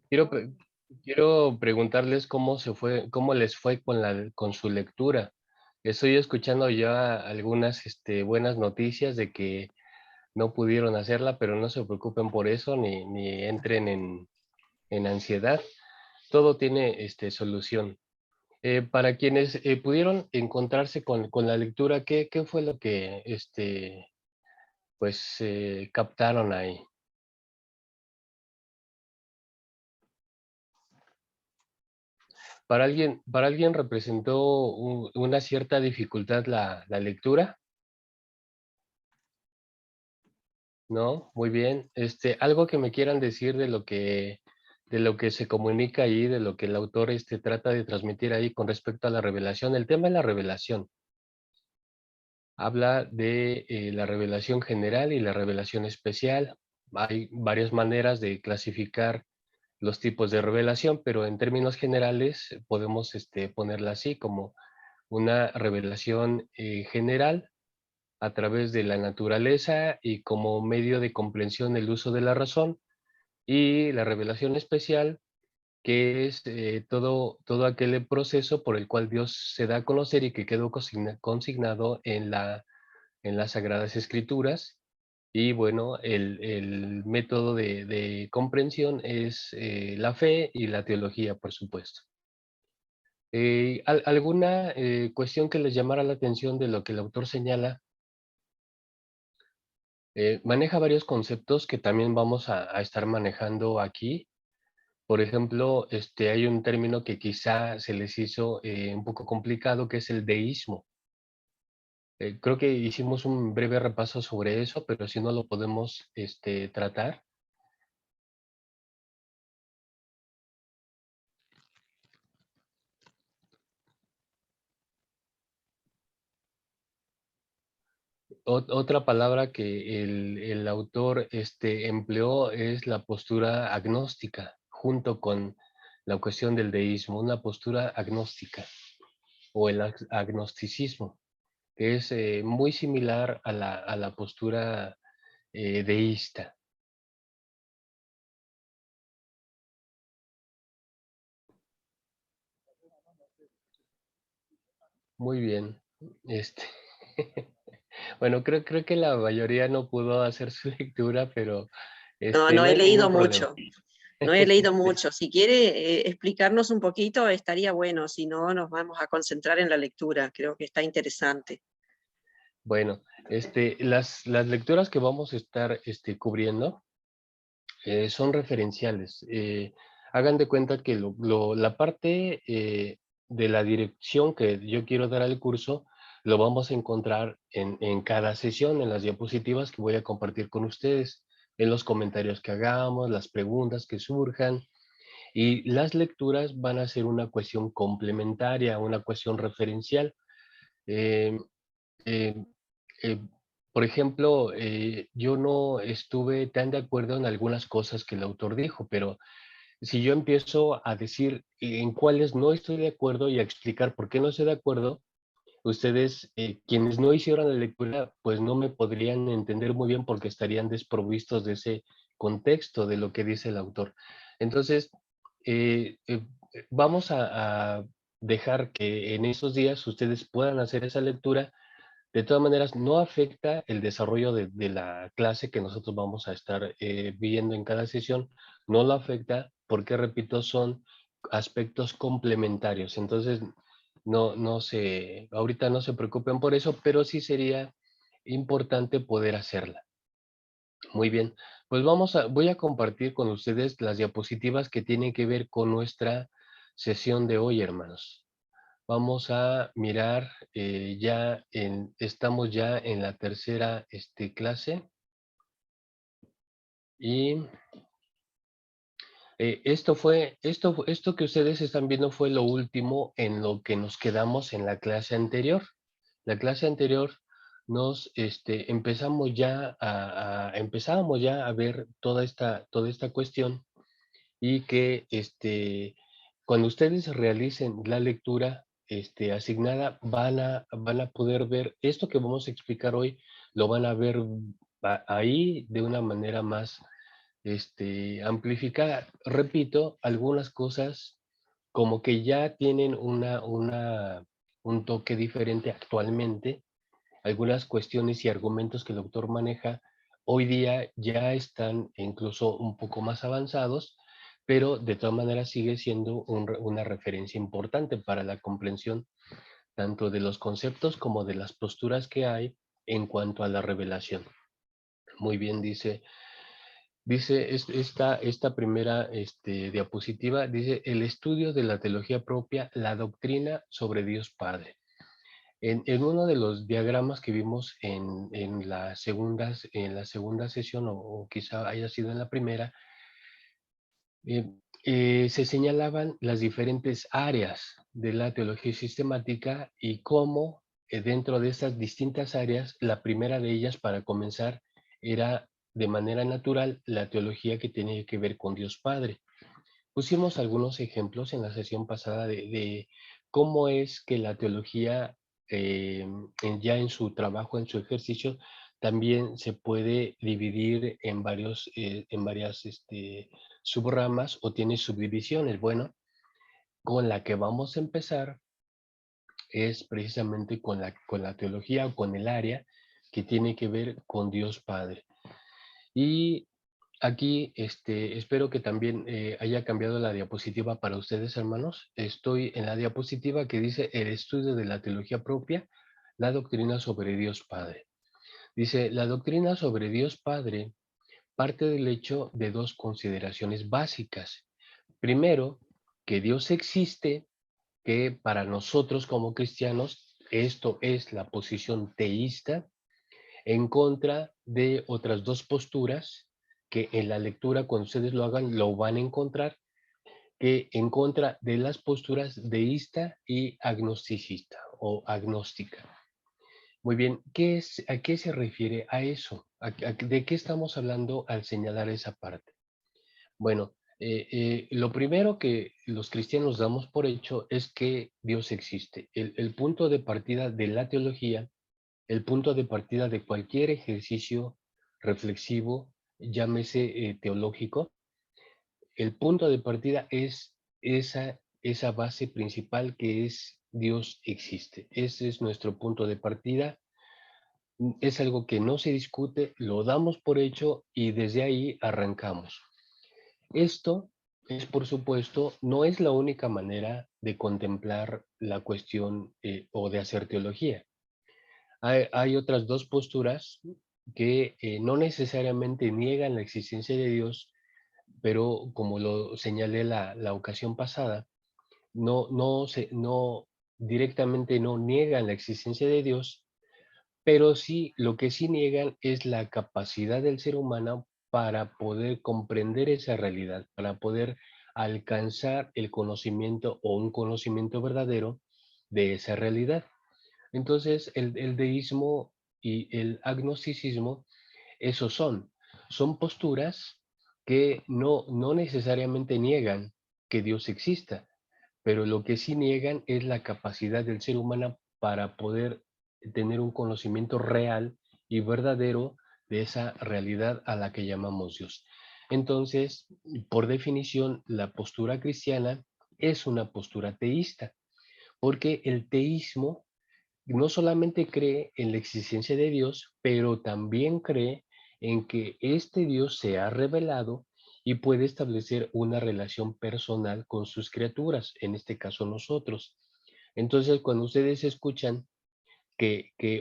Quiero, quiero preguntarles cómo se fue, cómo les fue con con su lectura. Estoy escuchando ya algunas buenas noticias de que no pudieron hacerla, pero no se preocupen por eso ni entren en ansiedad. Todo tiene solución. Para quienes pudieron encontrarse con la lectura, ¿qué fue lo que pues captaron ahí? Para alguien representó una cierta dificultad la lectura, ¿no? Muy bien. Algo que me quieran decir de lo que se comunica ahí, de lo que el autor trata de transmitir ahí con respecto a la revelación. El tema es la revelación. Habla de la revelación general y la revelación especial. Hay varias maneras de clasificar los tipos de revelación, pero en términos generales podemos ponerla así como una revelación general a través de la naturaleza y como medio de comprensión el uso de la razón, y la revelación especial, que es todo aquel proceso por el cual Dios se da a conocer y que quedó consignado en en las Sagradas Escrituras. Y bueno, el método de comprensión es la fe y la teología, por supuesto. ¿Alguna cuestión que les llamara la atención de lo que el autor señala? Maneja varios conceptos que también vamos a estar manejando aquí. Por ejemplo, hay un término que quizá se les hizo un poco complicado, que es el deísmo. Creo que hicimos un breve repaso sobre eso, pero si no lo podemos tratar. Otra palabra que el autor empleó es la postura agnóstica, junto con la cuestión del deísmo, una postura agnóstica o el agnosticismo, que es muy similar a a la postura deísta. Muy bien. Este, bueno, creo que la mayoría no pudo hacer su lectura, pero No, no no he hay ningún leído problema. mucho, no he leído mucho. Si quiere explicarnos un poquito, estaría bueno, si no, nos vamos a concentrar en la lectura, creo que está interesante. Bueno, las lecturas que vamos a estar cubriendo son referenciales. Hagan de cuenta que la parte de la dirección que yo quiero dar al curso lo vamos a encontrar en cada sesión, en las diapositivas que voy a compartir con ustedes, en los comentarios que hagamos, las preguntas que surjan. Y las lecturas van a ser una cuestión complementaria, una cuestión referencial. Eh, eh, eh, por ejemplo, yo no estuve tan de acuerdo en algunas cosas que el autor dijo, pero si yo empiezo a decir en cuáles no estoy de acuerdo y a explicar por qué no estoy de acuerdo, ustedes, quienes no hicieron la lectura, pues no me podrían entender muy bien porque estarían desprovistos de ese contexto de lo que dice el autor. Entonces, eh, eh, vamos a dejar que en esos días ustedes puedan hacer esa lectura. De todas maneras, no afecta el desarrollo de la clase que nosotros vamos a estar viendo en cada sesión, no lo afecta porque, repito, son aspectos complementarios. Entonces, ahorita no se preocupen por eso, pero sí sería importante poder hacerla. Muy bien, pues voy a compartir con ustedes las diapositivas que tienen que ver con nuestra sesión de hoy, hermanos. Vamos a mirar, estamos ya en la tercera clase y esto que ustedes están viendo fue lo último en lo que nos quedamos en la clase anterior. La clase anterior empezamos ya empezábamos ya a ver toda esta cuestión y que cuando ustedes realicen la lectura asignada, van a poder ver esto que vamos a explicar hoy, lo van a ver ahí de una manera más amplificar, repito, algunas cosas como que ya tienen un toque diferente actualmente. Algunas cuestiones y argumentos que el autor maneja hoy día ya están incluso un poco más avanzados, pero de todas maneras sigue siendo una referencia importante para la comprensión tanto de los conceptos como de las posturas que hay en cuanto a la revelación. Muy bien, dice esta primera diapositiva, dice el estudio de la teología propia, la doctrina sobre Dios Padre. En uno de los diagramas que vimos en la segunda sesión, o quizá haya sido en la primera, eh, se señalaban las diferentes áreas de la teología sistemática y cómo dentro de estas distintas áreas, la primera de ellas, para comenzar, era de manera natural la teología que tenía que ver con Dios Padre. Pusimos algunos ejemplos en la sesión pasada de cómo es que la teología, ya en su trabajo, en su ejercicio, también se puede dividir en varias subramas o tiene subdivisiones. Bueno, con la que vamos a empezar es precisamente con la teología o con el área que tiene que ver con Dios Padre. Y aquí, espero que también haya cambiado la diapositiva para ustedes, hermanos. Estoy en la diapositiva que dice el estudio de la teología propia, la doctrina sobre Dios Padre. Dice, la doctrina sobre Dios Padre parte del hecho de dos consideraciones básicas. Primero, que Dios existe, que para nosotros como cristianos, esto es la posición teísta, en contra de otras dos posturas que en la lectura, cuando ustedes lo hagan, lo van a encontrar, que en contra de las posturas deísta y agnosticista o agnóstica. Muy bien, ¿a qué se refiere a eso? ¿De qué estamos hablando al señalar esa parte? Bueno, lo primero que los cristianos damos por hecho es que Dios existe. El punto de partida de la teología, el punto de partida de cualquier ejercicio reflexivo, llámese teológico, el punto de partida es esa base principal que es Dios existe. Ese es nuestro punto de partida. Es algo que no se discute, lo damos por hecho y desde ahí arrancamos. Esto es, por supuesto, no es la única manera de contemplar la cuestión o de hacer teología. Hay otras dos posturas que no necesariamente niegan la existencia de Dios, pero como lo señalé la ocasión pasada, no directamente no niegan la existencia de Dios, pero sí, lo que sí niegan es la capacidad del ser humano para poder comprender esa realidad, para poder alcanzar el conocimiento o un conocimiento verdadero de esa realidad. Entonces, el deísmo y el agnosticismo, esos son posturas que no necesariamente niegan que Dios exista, pero lo que sí niegan es la capacidad del ser humano para poder tener un conocimiento real y verdadero de esa realidad a la que llamamos Dios. Entonces, por definición, la postura cristiana es una postura teísta, porque el teísmo no solamente cree en la existencia de Dios, pero también cree en que este Dios se ha revelado y puede establecer una relación personal con sus criaturas, en este caso nosotros. Entonces, cuando ustedes escuchan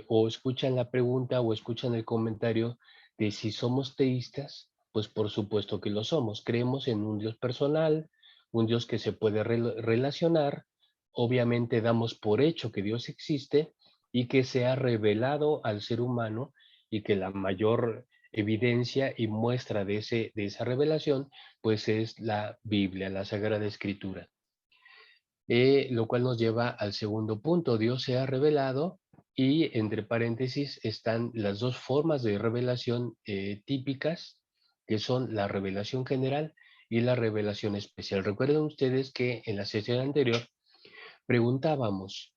o escuchan la pregunta o escuchan el comentario de si somos teístas, pues por supuesto que lo somos. Creemos en un Dios personal, un Dios que se puede relacionar. Obviamente damos por hecho que Dios existe y que se ha revelado al ser humano y que la mayor evidencia y muestra de esa revelación, pues es la Biblia, la Sagrada Escritura. Lo cual nos lleva al segundo punto. Dios se ha revelado y entre paréntesis están las dos formas de revelación típicas, que son la revelación general y la revelación especial. Recuerden ustedes que en la sesión anterior preguntábamos,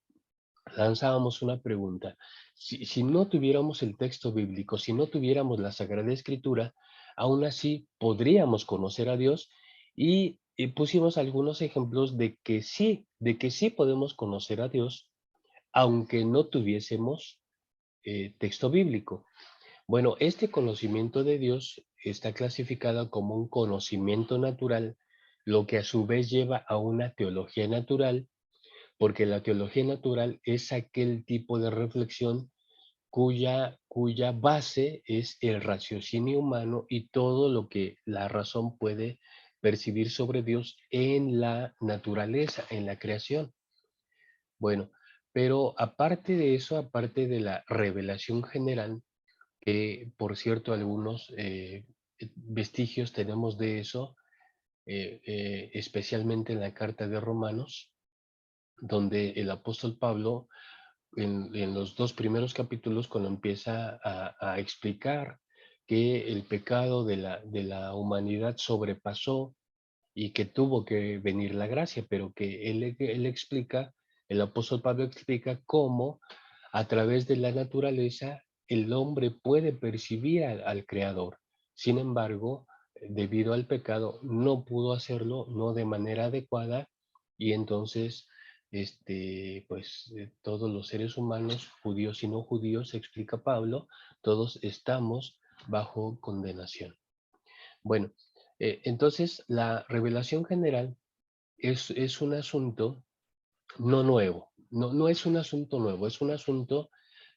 lanzábamos una pregunta. Si no tuviéramos el texto bíblico, si no tuviéramos la Sagrada Escritura, aún así podríamos conocer a Dios y pusimos algunos ejemplos de que sí podemos conocer a Dios, aunque no tuviésemos texto bíblico. Bueno, este conocimiento de Dios está clasificado como un conocimiento natural, lo que a su vez lleva a una teología natural, porque la teología natural es aquel tipo de reflexión cuya base es el raciocinio humano y todo lo que la razón puede percibir sobre Dios en la naturaleza, en la creación. Bueno, pero aparte de eso, aparte de la revelación general, que por cierto algunos vestigios tenemos de eso, especialmente en la carta de Romanos, donde el apóstol Pablo en los dos primeros capítulos, cuando empieza a explicar que el pecado de la humanidad sobrepasó y que tuvo que venir la gracia, pero que él explica, el apóstol Pablo explica cómo a través de la naturaleza el hombre puede percibir al Creador. Sin embargo, debido al pecado, no pudo hacerlo, no de manera adecuada, y entonces todos los seres humanos, judíos y no judíos, explica Pablo, todos estamos bajo condenación. Bueno, entonces la revelación general es un asunto no nuevo, no es un asunto nuevo, es un asunto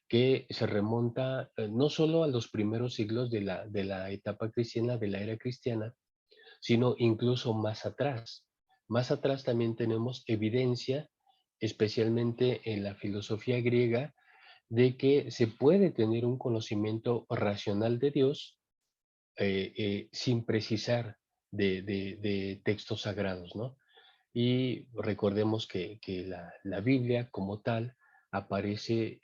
que se remonta no solo a los primeros siglos de la etapa cristiana, de la era cristiana, sino incluso más atrás. Más atrás también tenemos evidencia, especialmente en la filosofía griega, de que se puede tener un conocimiento racional de Dios sin precisar de textos sagrados, ¿no? Y recordemos que la Biblia como tal aparece,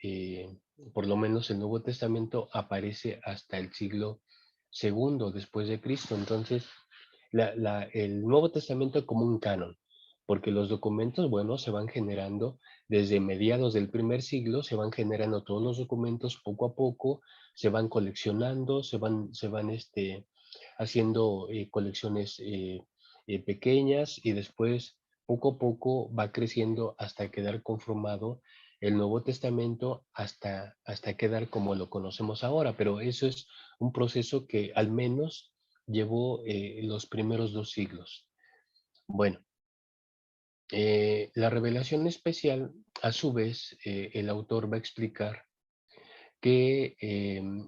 por lo menos el Nuevo Testamento aparece hasta el siglo segundo después de Cristo. Entonces, el Nuevo Testamento como un canon, porque los documentos, bueno, se van generando desde mediados del primer siglo, se van generando todos los documentos poco a poco, se van coleccionando, se van haciendo colecciones pequeñas y después poco a poco va creciendo hasta quedar conformado el Nuevo Testamento hasta quedar como lo conocemos ahora, pero eso es un proceso que al menos llevó los primeros 2 siglos. Bueno, la revelación especial, a su vez, el autor va a explicar que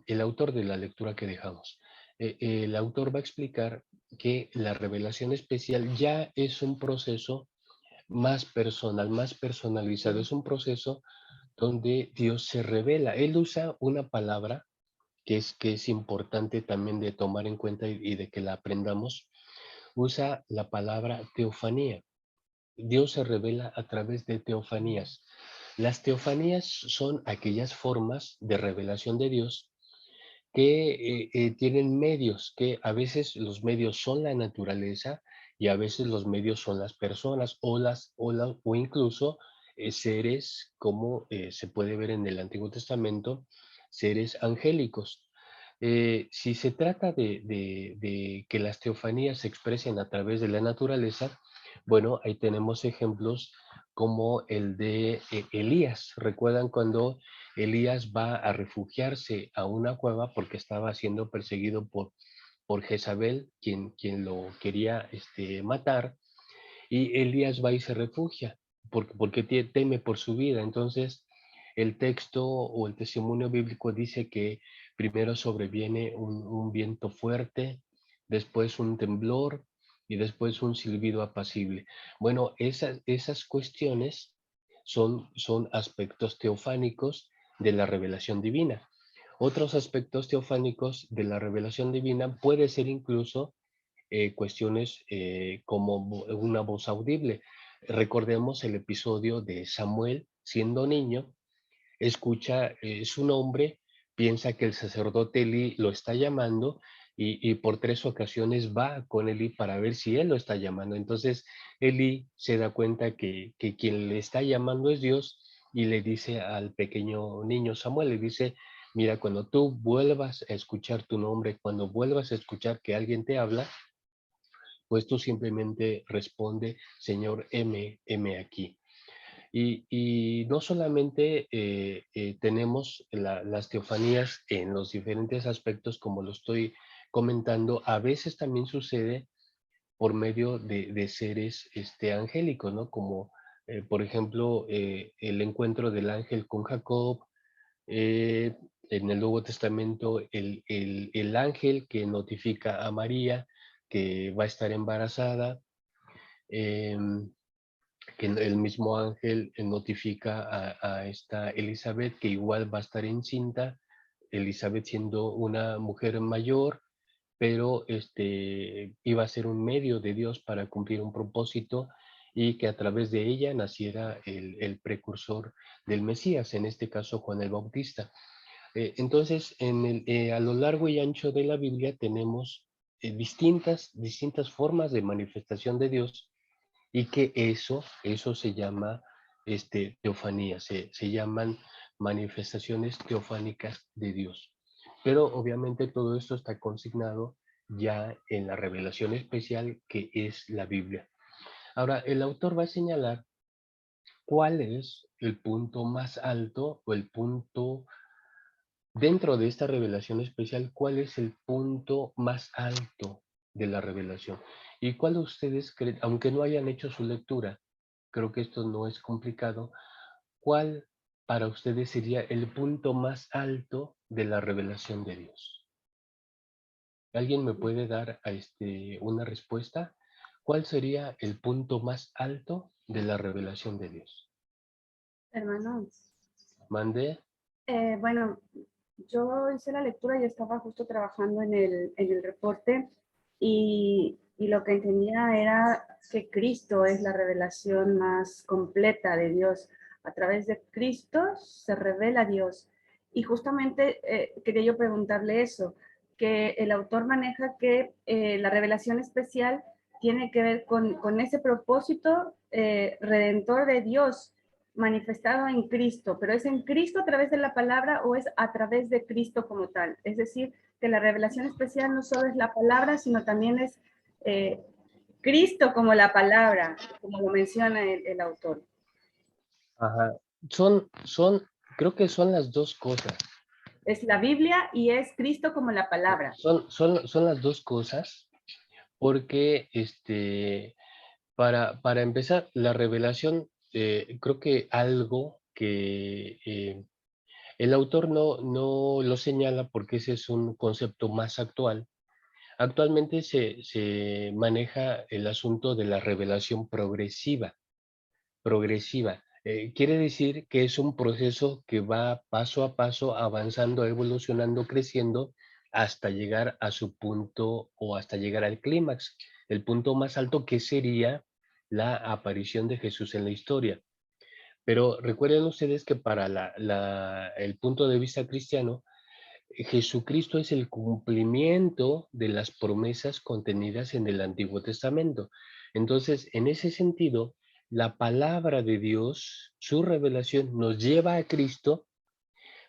el autor de la lectura que dejamos, el autor va a explicar que la revelación especial ya es un proceso más personal, más personalizado, es un proceso donde Dios se revela. Él usa una palabra que es importante también de tomar en cuenta y de que la aprendamos, usa la palabra teofanía. Dios se revela a través de teofanías. Las teofanías son aquellas formas de revelación de Dios que tienen medios, que a veces los medios son la naturaleza y a veces los medios son las personas o incluso seres como se puede ver en el Antiguo Testamento, seres angélicos. Si se trata de que las teofanías se expresen a través de la naturaleza, bueno, ahí tenemos ejemplos como el de Elías. ¿Recuerdan cuando Elías va a refugiarse a una cueva porque estaba siendo perseguido por Jezabel, quien lo quería matar? Y Elías va y se refugia porque teme por su vida. Entonces, el texto o el testimonio bíblico dice que primero sobreviene un viento fuerte, después un temblor y después un silbido apacible. Bueno, esas cuestiones son aspectos teofánicos de la revelación divina. Otros aspectos teofánicos de la revelación divina puede ser incluso cuestiones como una voz audible. Recordemos el episodio de Samuel siendo niño, escucha su nombre, piensa que el sacerdote Elí lo está llamando y por 3 ocasiones va con Elí para ver si él lo está llamando. Entonces Elí se da cuenta que quien le está llamando es Dios y le dice al pequeño niño Samuel, le dice, Mira, cuando tú vuelvas a escuchar tu nombre, cuando vuelvas a escuchar que alguien te habla, pues tú simplemente responde, Señor, heme aquí. Y no solamente tenemos las teofanías en los diferentes aspectos, como lo estoy comentando, a veces también sucede por medio de seres angélicos, ¿no? Como, por ejemplo, el encuentro del ángel con Jacob, eh, en el Nuevo Testamento, el ángel que notifica a María que va a estar embarazada, em, que el mismo ángel notifica a esta Elizabeth que igual va a estar encinta, Elizabeth siendo una mujer mayor, pero iba a ser un medio de Dios para cumplir un propósito y que a través de ella naciera el precursor del Mesías, en este caso Juan el Bautista. Entonces, a lo largo y ancho de la Biblia tenemos distintas formas de manifestación de Dios y que eso se llama teofanía, se llaman manifestaciones teofánicas de Dios. Pero obviamente todo esto está consignado ya en la revelación especial que es la Biblia. Ahora, el autor va a señalar cuál es el punto más alto o el punto dentro de esta revelación especial, cuál es el punto más alto de la revelación. ¿Y cuál de ustedes creen, aunque no hayan hecho su lectura, creo que esto no es complicado, cuál para ustedes sería el punto más alto de la revelación de Dios? ¿Alguien me puede dar una respuesta? ¿Cuál sería el punto más alto de la revelación de Dios? Hermano, Mande. bueno, yo hice la lectura y estaba justo trabajando en el reporte y lo que entendía era que Cristo es la revelación más completa de Dios. A través de Cristo se revela Dios. Y justamente quería yo preguntarle eso, que el autor maneja que la revelación especial tiene que ver con ese propósito redentor de Dios manifestado en Cristo, pero ¿es en Cristo a través de la palabra o es a través de Cristo como tal? Es decir, que la revelación especial no solo es la palabra, sino también es eh, Cristo como la palabra, como lo menciona el autor. Ajá. Creo que son las dos cosas. Es la Biblia y es Cristo como la palabra. Son las dos cosas, porque para empezar, la revelación, creo que algo que el autor no lo señala porque ese es un concepto más actual. Actualmente se maneja el asunto de la revelación progresiva. Quiere decir que es un proceso que va paso a paso avanzando, evolucionando, creciendo hasta llegar a su punto o hasta llegar al clímax, el punto más alto que sería la aparición de Jesús en la historia. Pero recuerden ustedes que para el punto de vista cristiano, Jesucristo es el cumplimiento de las promesas contenidas en el Antiguo Testamento. Entonces, en ese sentido, la palabra de Dios, su revelación, nos lleva a Cristo,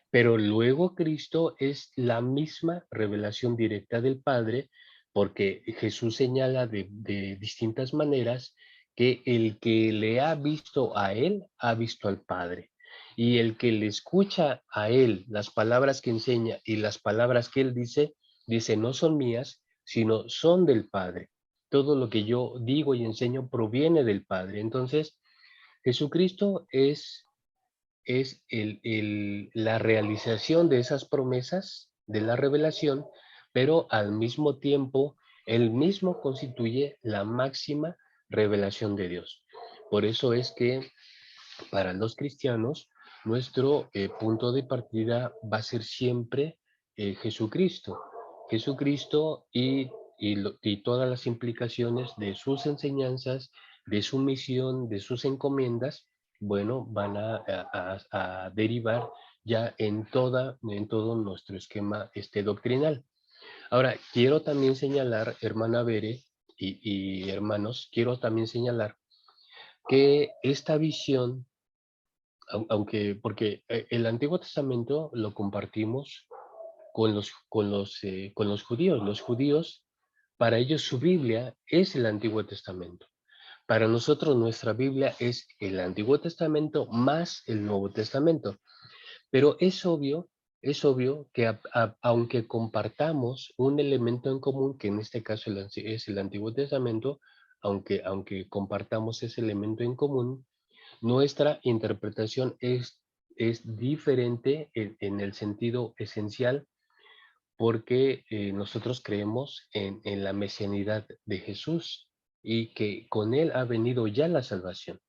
pero luego Cristo es la misma revelación directa del Padre, porque Jesús señala de distintas maneras que el que le ha visto a Él, ha visto al Padre. Y el que le escucha a Él las palabras que enseña y las palabras que Él dice, no son mías, sino son del Padre. Todo lo que yo digo y enseño proviene del Padre. Entonces, Jesucristo es la realización de esas promesas de la revelación, pero al mismo tiempo, él mismo constituye la máxima revelación de Dios. Por eso es que para los cristianos, nuestro punto de partida va a ser siempre Jesucristo. Jesucristo y todas las implicaciones de sus enseñanzas, de su misión, de sus encomiendas, bueno, van a derivar ya en todo nuestro esquema doctrinal. Ahora, quiero también señalar, hermana Bere y hermanos, quiero también señalar que esta visión porque el Antiguo Testamento lo compartimos con los judíos. Los judíos, para ellos su Biblia es el Antiguo Testamento. Para nosotros nuestra Biblia es el Antiguo Testamento más el Nuevo Testamento. Pero es obvio que aunque compartamos un elemento en común, que en este caso es el Antiguo Testamento, aunque compartamos ese elemento en común, nuestra interpretación es diferente en el sentido esencial porque nosotros creemos en la mesianidad de Jesús y que con él ha venido ya la salvación.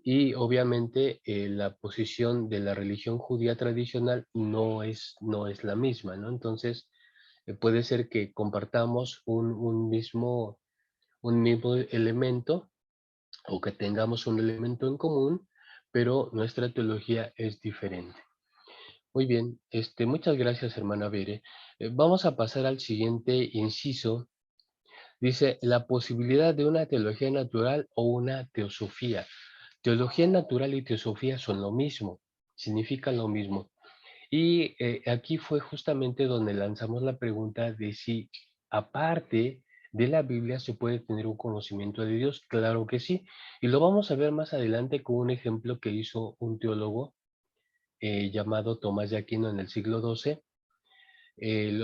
Y obviamente la posición de la religión judía tradicional no es la misma, ¿no? Entonces puede ser que compartamos un mismo elemento o que tengamos un elemento en común, pero nuestra teología es diferente. Muy bien, muchas gracias, hermana Bere. Vamos a pasar al siguiente inciso. Dice, la posibilidad de una teología natural o una teosofía. Teología natural y teosofía son lo mismo, significan lo mismo. Y aquí fue justamente donde lanzamos la pregunta de si, aparte de la Biblia, se puede tener un conocimiento de Dios. Claro que sí. Y lo vamos a ver más adelante con un ejemplo que hizo un teólogo llamado Tomás de Aquino en el siglo XII.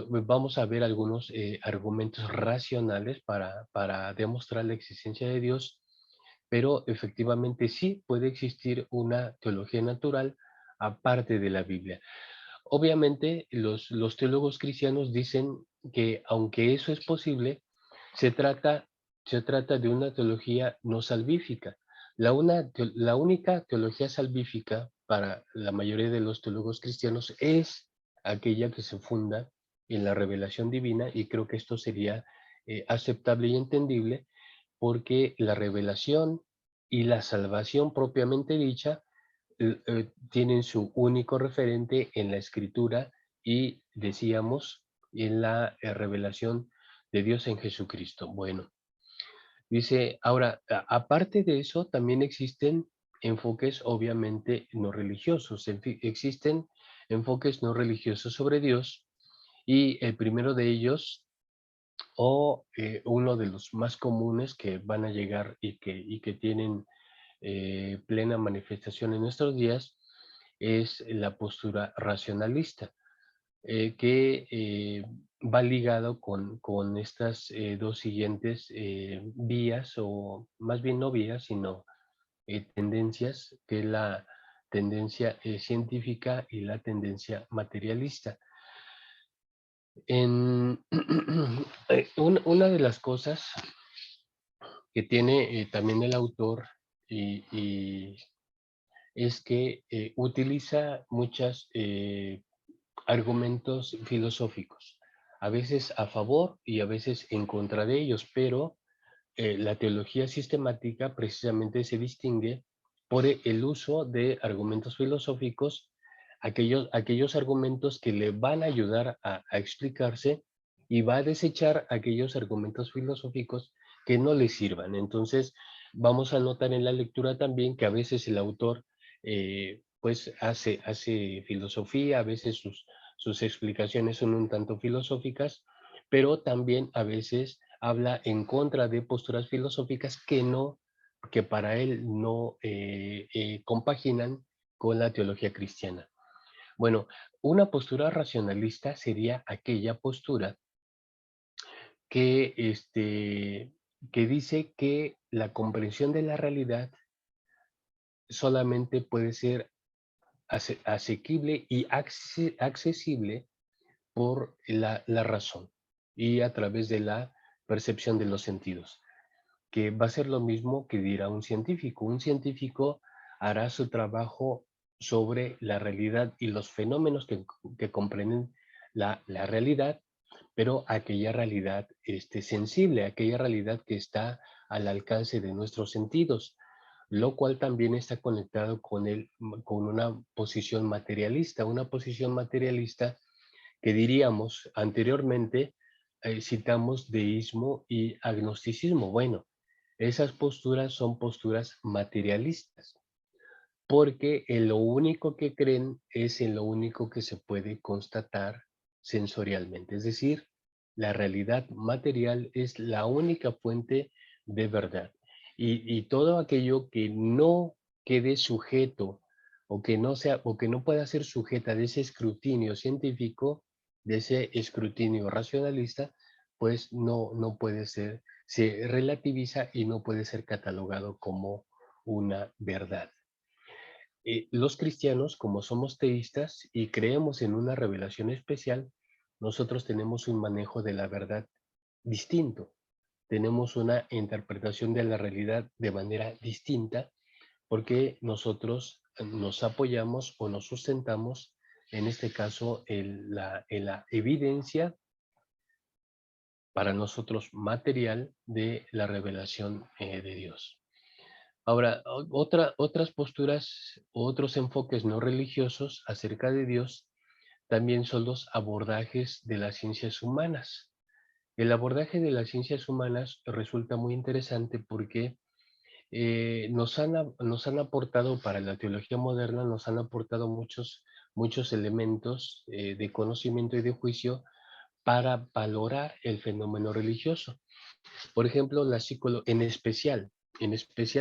Vamos a ver algunos argumentos racionales para demostrar la existencia de Dios, pero efectivamente sí puede existir una teología natural aparte de la Biblia. Obviamente los teólogos cristianos dicen que aunque eso es posible, se trata, se trata de una teología no salvífica. La única teología salvífica para la mayoría de los teólogos cristianos es aquella que se funda en la revelación divina, y creo que esto sería aceptable y entendible porque la revelación y la salvación propiamente dicha tienen su único referente en la escritura y decíamos en la revelación de Dios en Jesucristo. Bueno, dice, ahora, aparte de eso, también existen enfoques obviamente no religiosos, existen enfoques no religiosos sobre Dios, y el primero de ellos, o uno de los más comunes que van a llegar y que tienen plena manifestación en nuestros días, es la postura racionalista, que va ligado con estas dos siguientes vías, o más bien no vías, sino tendencias, que es la tendencia científica y la tendencia materialista. Una de las cosas que tiene también el autor y es que utiliza muchos argumentos filosóficos, a veces a favor y a veces en contra de ellos, pero la teología sistemática precisamente se distingue por el uso de argumentos filosóficos, aquellos argumentos que le van a ayudar a explicarse, y va a desechar aquellos argumentos filosóficos que no le sirvan. Entonces, vamos a notar en la lectura también que a veces el autor pues hace filosofía, a veces sus explicaciones son un tanto filosóficas, pero también a veces habla en contra de posturas filosóficas que para él no compaginan con la teología cristiana. Bueno, una postura racionalista sería aquella postura que, que dice que la comprensión de la realidad solamente puede ser asequible y accesible por la razón y a través de la percepción de los sentidos, que va a ser lo mismo que dirá un científico. Un científico hará su trabajo sobre la realidad y los fenómenos que comprenden la realidad, pero aquella realidad sensible, aquella realidad que está al alcance de nuestros sentidos, lo cual también está conectado con una posición materialista que diríamos anteriormente, citamos deísmo y agnosticismo. Bueno, esas posturas son posturas materialistas. porque en lo único que creen es en lo único que se puede constatar sensorialmente. Es decir, la realidad material es la única fuente de verdad. Y todo aquello que no quede sujeto o que no sea o que no pueda ser sujeta de ese escrutinio científico, de ese escrutinio racionalista, pues no puede ser, se relativiza y no puede ser catalogado como una verdad. Los cristianos, como somos teístas y creemos en una revelación especial, nosotros tenemos un manejo de la verdad distinto. Tenemos una interpretación de la realidad de manera distinta porque nosotros nos apoyamos o nos sustentamos, en este caso, en la evidencia para nosotros material de la revelación de Dios. Ahora, otras posturas, otros enfoques no religiosos acerca de Dios también son los abordajes de las ciencias humanas. El abordaje de las ciencias humanas resulta muy interesante porque nos han aportado para la teología moderna, nos han aportado muchos elementos de conocimiento y de juicio para valorar el fenómeno religioso. Por ejemplo, en especial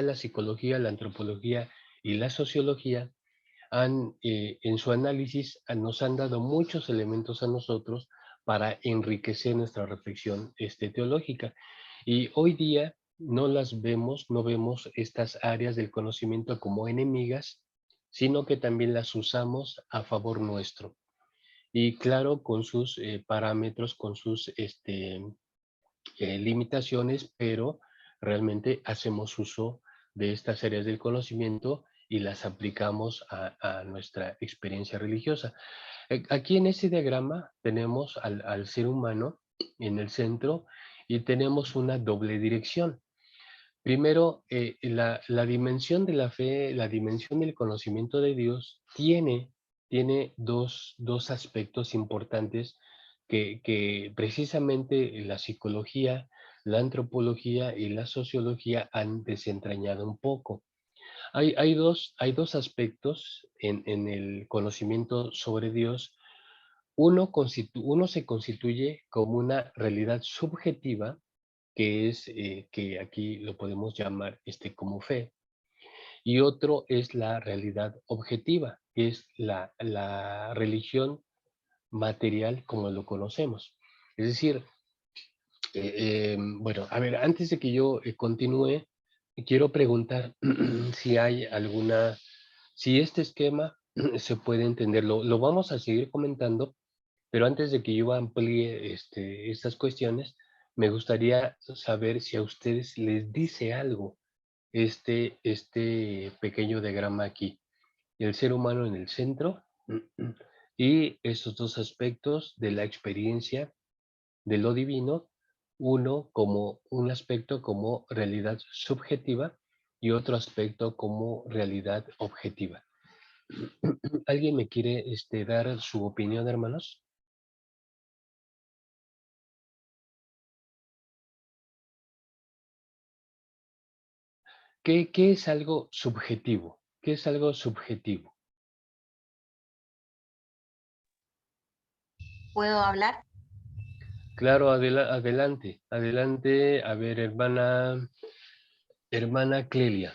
la psicología, la antropología y la sociología en su análisis nos han dado muchos elementos a nosotros para enriquecer nuestra reflexión teológica. Y hoy día no vemos estas áreas del conocimiento como enemigas, sino que también las usamos a favor nuestro. Y claro, con sus parámetros, con sus limitaciones, pero realmente hacemos uso de estas áreas del conocimiento y las aplicamos a nuestra experiencia religiosa. Aquí en este diagrama tenemos al ser humano en el centro y tenemos una doble dirección. Primero, la dimensión de la fe, la dimensión del conocimiento de Dios tiene dos aspectos importantes que precisamente la psicología, la antropología y la sociología han desentrañado un poco. Hay dos aspectos en el conocimiento sobre Dios. Uno se constituye como una realidad subjetiva, que aquí lo podemos llamar como fe, y otro es la realidad objetiva, que es la religión material como lo conocemos. Es decir, bueno, a ver, antes de que yo continúe, quiero preguntar si este esquema se puede entender. Lo vamos a seguir comentando, pero antes de que yo amplíe estas cuestiones, me gustaría saber si a ustedes les dice algo este pequeño diagrama aquí. El ser humano en el centro y estos dos aspectos de la experiencia de lo divino, uno como un aspecto como realidad subjetiva y otro aspecto como realidad objetiva. ¿Alguien me quiere dar su opinión, hermanos? ¿Qué es algo subjetivo? ¿Qué es algo subjetivo? ¿Puedo hablar? Claro, adelante, adelante. A ver, hermana Clelia.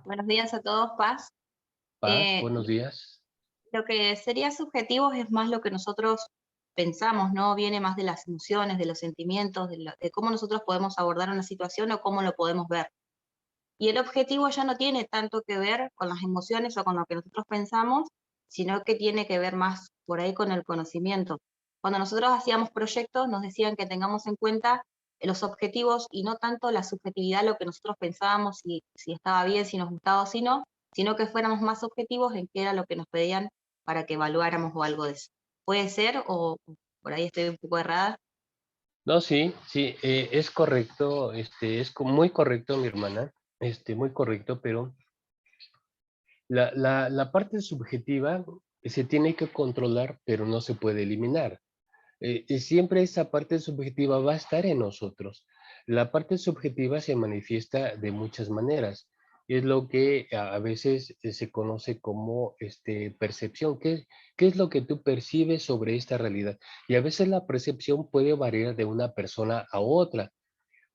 Buenos días a todos, Paz. Paz, buenos días. Lo que sería subjetivo es más lo que nosotros pensamos, ¿no? Viene más de las emociones, de los sentimientos, de cómo nosotros podemos abordar una situación o cómo lo podemos ver. Y el objetivo ya no tiene tanto que ver con las emociones o con lo que nosotros pensamos, sino que tiene que ver más por ahí con el conocimiento. Cuando nosotros hacíamos proyectos nos decían que tengamos en cuenta los objetivos y no tanto la subjetividad, lo que nosotros pensábamos, si estaba bien, si nos gustaba o si no, sino que fuéramos más objetivos en qué era lo que nos pedían para que evaluáramos o algo de eso. ¿Puede ser o por ahí estoy un poco errada? No, sí, es correcto, muy correcto, mi hermana, muy correcto, pero la parte subjetiva se tiene que controlar, pero no se puede eliminar. Y siempre esa parte subjetiva va a estar en nosotros. La parte subjetiva se manifiesta de muchas maneras. es lo que a veces se conoce como percepción. ¿Qué es lo que tú percibes sobre esta realidad? Y a veces la percepción puede variar de una persona a otra.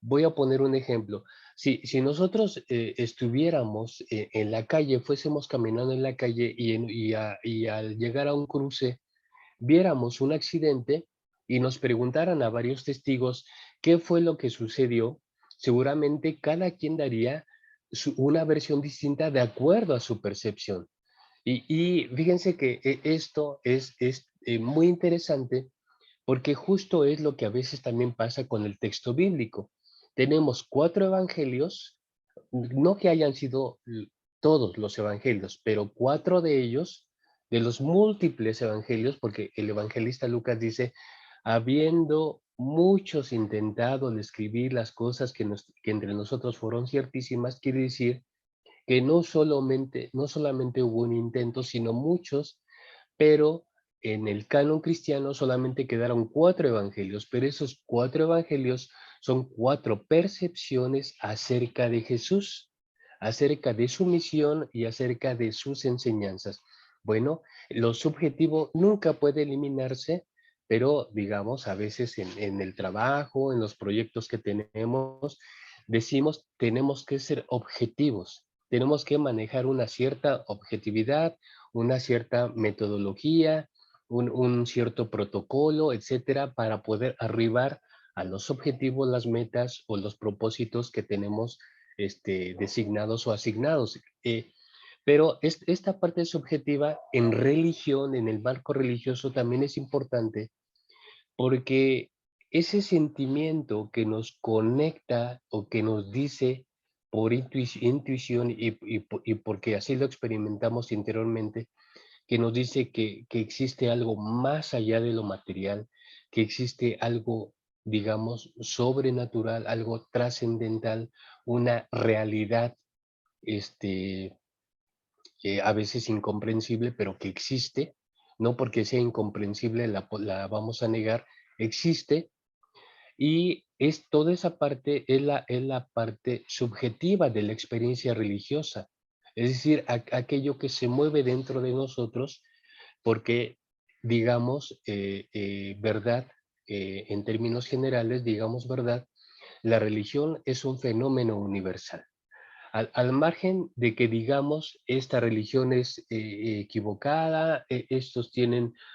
Voy a poner un ejemplo. Si nosotros estuviéramos en la calle, fuésemos caminando en la calle y al llegar a un cruce, viéramos un accidente y nos preguntaran a varios testigos qué fue lo que sucedió, seguramente cada quien daría una versión distinta de acuerdo a su percepción. Y fíjense que esto es muy interesante porque justo es lo que a veces también pasa con el texto bíblico. Tenemos 4 evangelios, no que hayan sido todos los evangelios, pero 4 de ellos, de los múltiples evangelios, porque el evangelista Lucas dice, habiendo muchos intentado describir las cosas que entre nosotros fueron ciertísimas, quiere decir que no solamente hubo un intento, sino muchos, pero en el canon cristiano solamente quedaron 4 evangelios, pero esos 4 evangelios son 4 percepciones acerca de Jesús, acerca de su misión y acerca de sus enseñanzas. Bueno, lo subjetivo nunca puede eliminarse, pero digamos, a veces en el trabajo, en los proyectos que tenemos, decimos, tenemos que ser objetivos, tenemos que manejar una cierta objetividad, una cierta metodología, un cierto protocolo, etcétera, para poder arribar a los objetivos, las metas o los propósitos que tenemos designados o asignados. Pero esta parte subjetiva en religión, en el marco religioso, también es importante porque ese sentimiento que nos conecta o que nos dice por intuición y porque así lo experimentamos interiormente, que nos dice que existe algo más allá de lo material, que existe algo, digamos, sobrenatural, algo trascendental, una realidad, este, a veces incomprensible, pero que existe, no porque sea incomprensible la vamos a negar, existe, y toda esa parte es la parte subjetiva de la experiencia religiosa, es decir, aquello que se mueve dentro de nosotros, porque, digamos, verdad, en términos generales, digamos verdad, la religión es un fenómeno universal. Al margen de que digamos esta religión es equivocada, estos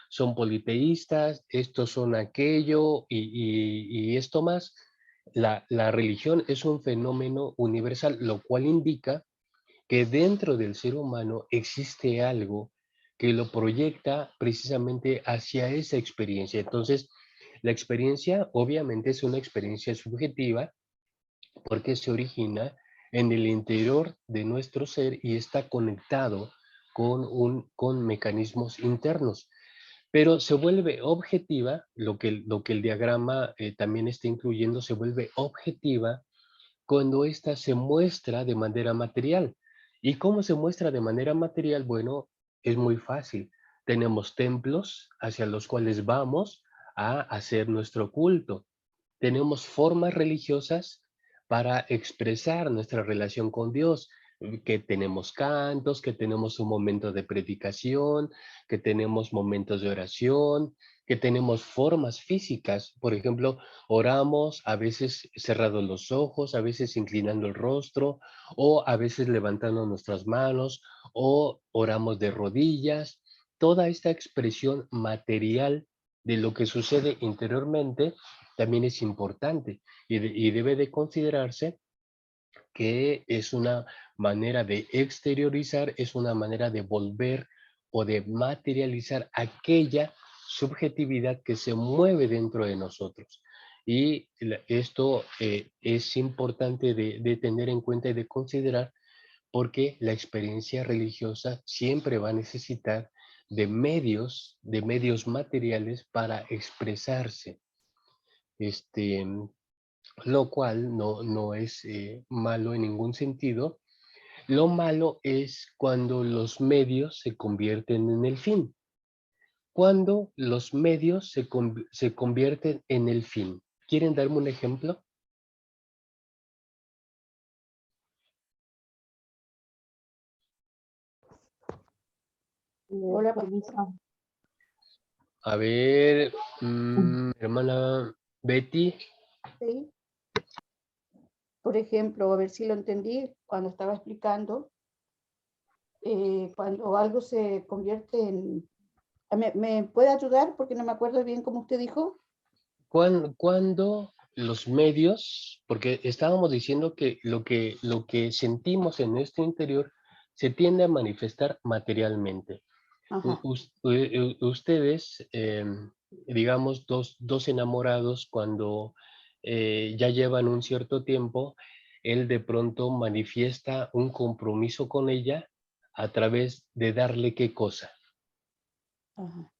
son politeístas, estos son aquello y esto más, la religión es un fenómeno universal, lo cual indica que dentro del ser humano existe algo que lo proyecta precisamente hacia esa experiencia. Entonces, la experiencia obviamente es una experiencia subjetiva porque se origina en el interior de nuestro ser y está conectado con mecanismos internos. Pero se vuelve objetiva, lo que el diagrama también está incluyendo, se vuelve objetiva cuando ésta se muestra de manera material. ¿Y cómo se muestra de manera material? Bueno, es muy fácil. Tenemos templos hacia los cuales vamos a hacer nuestro culto. Tenemos formas religiosas para expresar nuestra relación con Dios, que tenemos cantos, que tenemos un momento de predicación, que tenemos momentos de oración, que tenemos formas físicas. Por ejemplo, oramos a veces cerrados los ojos, a veces inclinando el rostro, o a veces levantando nuestras manos, o oramos de rodillas. Toda esta expresión material de lo que sucede interiormente también es importante y debe de considerarse que es una manera de exteriorizar, es una manera de volver o de materializar aquella subjetividad que se mueve dentro de nosotros. Y esto es importante de tener en cuenta y de considerar porque la experiencia religiosa siempre va a necesitar de medios materiales para expresarse. Este, lo cual no es malo en ningún sentido. Lo malo es cuando los medios se convierten en el fin. Cuando los medios se convierten en el fin. ¿Quieren darme un ejemplo? Hola, permiso. A ver, hermana Betty. sí. Por ejemplo, a ver si lo entendí cuando estaba explicando, cuando algo se convierte en... ¿Me puede ayudar? Porque no me acuerdo bien cómo usted dijo. Cuando los medios, porque estábamos diciendo que lo que sentimos en nuestro interior se tiende a manifestar materialmente. Ajá, Ustedes, digamos, dos enamorados, cuando ya llevan un cierto tiempo, él de pronto manifiesta un compromiso con ella a través de darle qué cosa. ajá.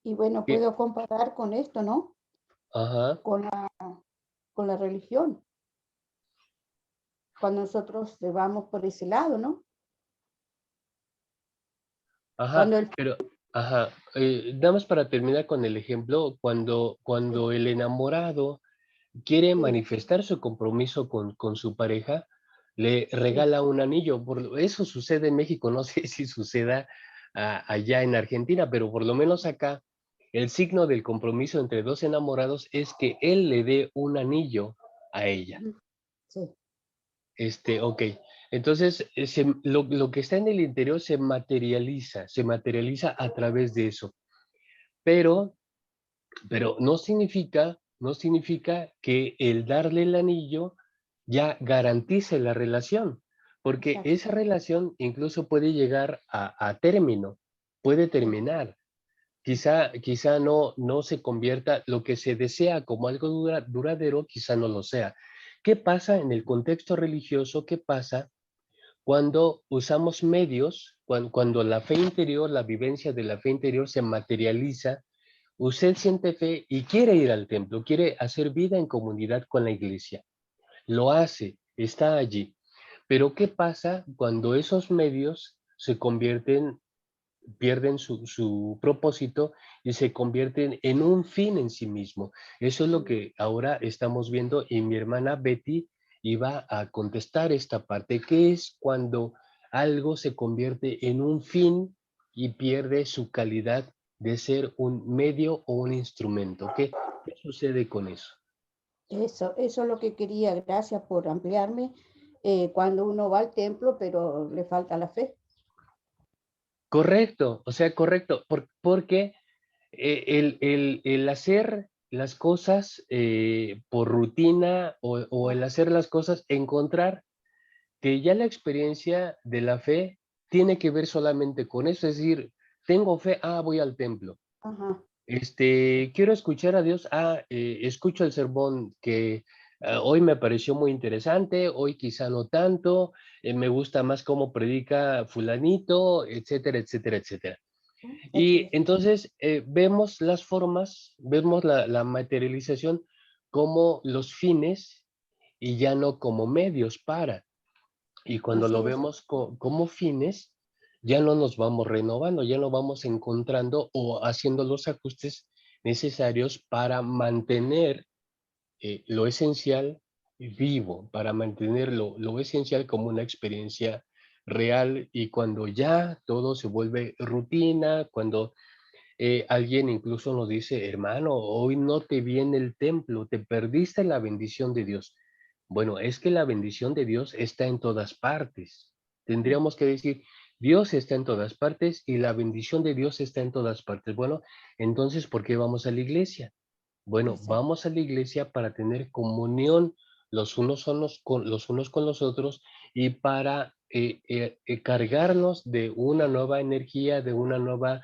Y bueno, ¿Qué? puedo comparar con esto, ¿no? Ajá, Con la religión. Cuando nosotros vamos por ese lado, ¿no? ajá, Cuando el... pero, ajá, nada más para terminar con el ejemplo, cuando el enamorado quiere Sí, manifestar su compromiso con su pareja, le sí, regala un anillo. Eso sucede en México, no sé si suceda allá en Argentina, pero por lo menos acá, el signo del compromiso entre dos enamorados es que él le dé un anillo a ella. ujú, sí, Ok. Entonces, lo que está en el interior se materializa a través de eso. Pero no significa que el darle el anillo ya garantice la relación, porque exacto. esa relación incluso puede llegar a término, puede Sí, terminar. Quizá no se convierta lo que se desea como algo duradero, quizá no lo sea. ¿Qué pasa en el contexto religioso? ¿Qué pasa cuando usamos medios, cuando la fe interior, la vivencia de la fe interior se materializa? Usted siente fe y quiere ir al templo, quiere hacer vida en comunidad con la iglesia. Lo hace, está allí. Pero ¿qué pasa cuando esos medios se convierten, pierden su propósito y se convierten en un fin en sí mismo? Eso es lo que ahora estamos viendo, y mi hermana Betty iba a contestar esta parte. ¿Qué es cuando algo se convierte en un fin y pierde su calidad de ser un medio o un instrumento? ¿Qué sucede con eso? eso es lo que quería. Gracias por ampliarme. Cuando uno va al templo, pero le falta la fe. Correcto, o sea, correcto, porque el hacer las cosas por rutina, o el hacer las cosas, encontrar que ya la experiencia de la fe tiene que ver solamente con eso. Es decir, tengo fe, voy al templo. Ajá, Quiero escuchar a Dios, escucho el sermón que hoy me pareció muy interesante, hoy quizá no tanto, me gusta más cómo predica fulanito, etcétera, etcétera, etcétera. así Y es. entonces vemos las formas, vemos la materialización como los fines y ya no como medios para. Y cuando lo Así es. vemos como fines, ya no nos vamos renovando, ya no vamos encontrando o haciendo los ajustes necesarios para mantener lo esencial vivo, para mantener lo esencial como una experiencia real. Y cuando ya todo se vuelve rutina, cuando alguien incluso nos dice, hermano, hoy no te vi en el templo, te perdiste la bendición de Dios. Bueno, es que la bendición de Dios está en todas partes. Tendríamos que decir, Dios está en todas partes y la bendición de Dios está en todas partes. Bueno, entonces, ¿por qué vamos a la iglesia? Bueno, Exacto. vamos a la iglesia para tener comunión los unos con los otros, y para cargarnos de una nueva energía, de una nueva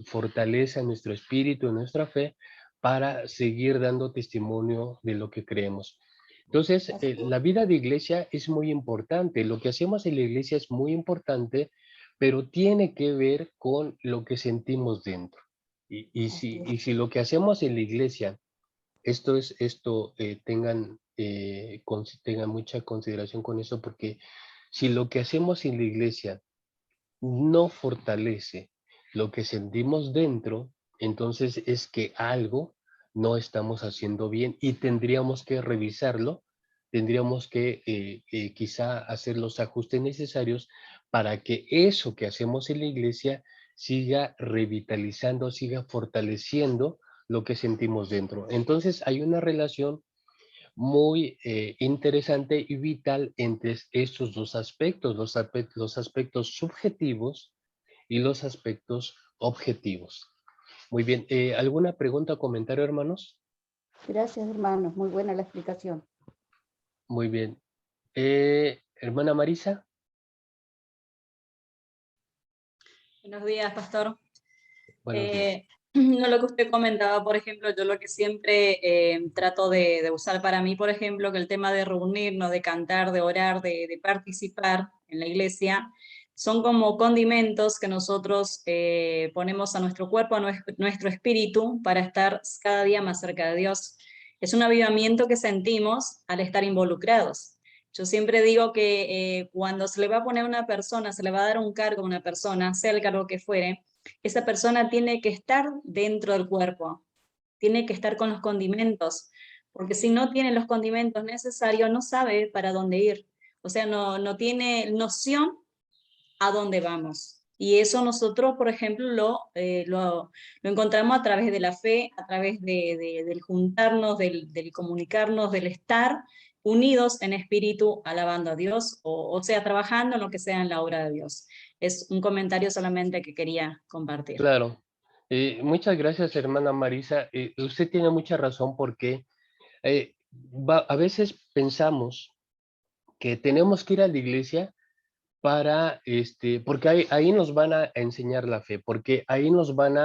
fortaleza en nuestro espíritu, en nuestra fe, para seguir dando testimonio de lo que creemos. Entonces, Así la vida de iglesia es muy importante. Lo que hacemos en la iglesia es muy importante, pero tiene que ver con lo que sentimos dentro. así es. Y si lo que hacemos en la iglesia, tengan mucha consideración con eso, porque si lo que hacemos en la iglesia no fortalece lo que sentimos dentro, entonces es que algo no estamos haciendo bien y tendríamos que revisarlo, tendríamos que quizá hacer los ajustes necesarios para que eso que hacemos en la iglesia siga revitalizando, siga fortaleciendo lo que sentimos dentro. Entonces hay una relación muy interesante y vital entre estos dos aspectos, los aspectos subjetivos y los aspectos objetivos. Muy bien, ¿alguna pregunta o comentario, hermanos? Gracias, hermanos. Muy buena la explicación. Muy bien. Hermana Marisa. Buenos días, pastor. Buenos días. No, lo que usted comentaba, por ejemplo, yo lo que siempre trato de usar para mí, por ejemplo, que el tema de reunirnos, de cantar, de orar, de participar en la iglesia, son como condimentos que nosotros ponemos a nuestro cuerpo, a nuestro espíritu, para estar cada día más cerca de Dios. Es un avivamiento que sentimos al estar involucrados. Yo siempre digo que cuando se le va a poner a una persona, se le va a dar un cargo a una persona, sea el cargo que fuere, esa persona tiene que estar dentro del cuerpo, tiene que estar con los condimentos, porque si no tiene los condimentos necesarios, no sabe para dónde ir. O sea, no tiene noción a dónde vamos. Y eso nosotros, por ejemplo, lo encontramos a través de la fe, a través del juntarnos, del comunicarnos, del estar unidos en espíritu alabando a Dios, o sea, trabajando en lo que sea en la obra de Dios. Es un comentario solamente que quería compartir. Claro. Muchas gracias, hermana Marisa. Usted tiene mucha razón porque a veces pensamos que tenemos que ir a la iglesia para, porque ahí nos van a enseñar la fe, porque ahí nos van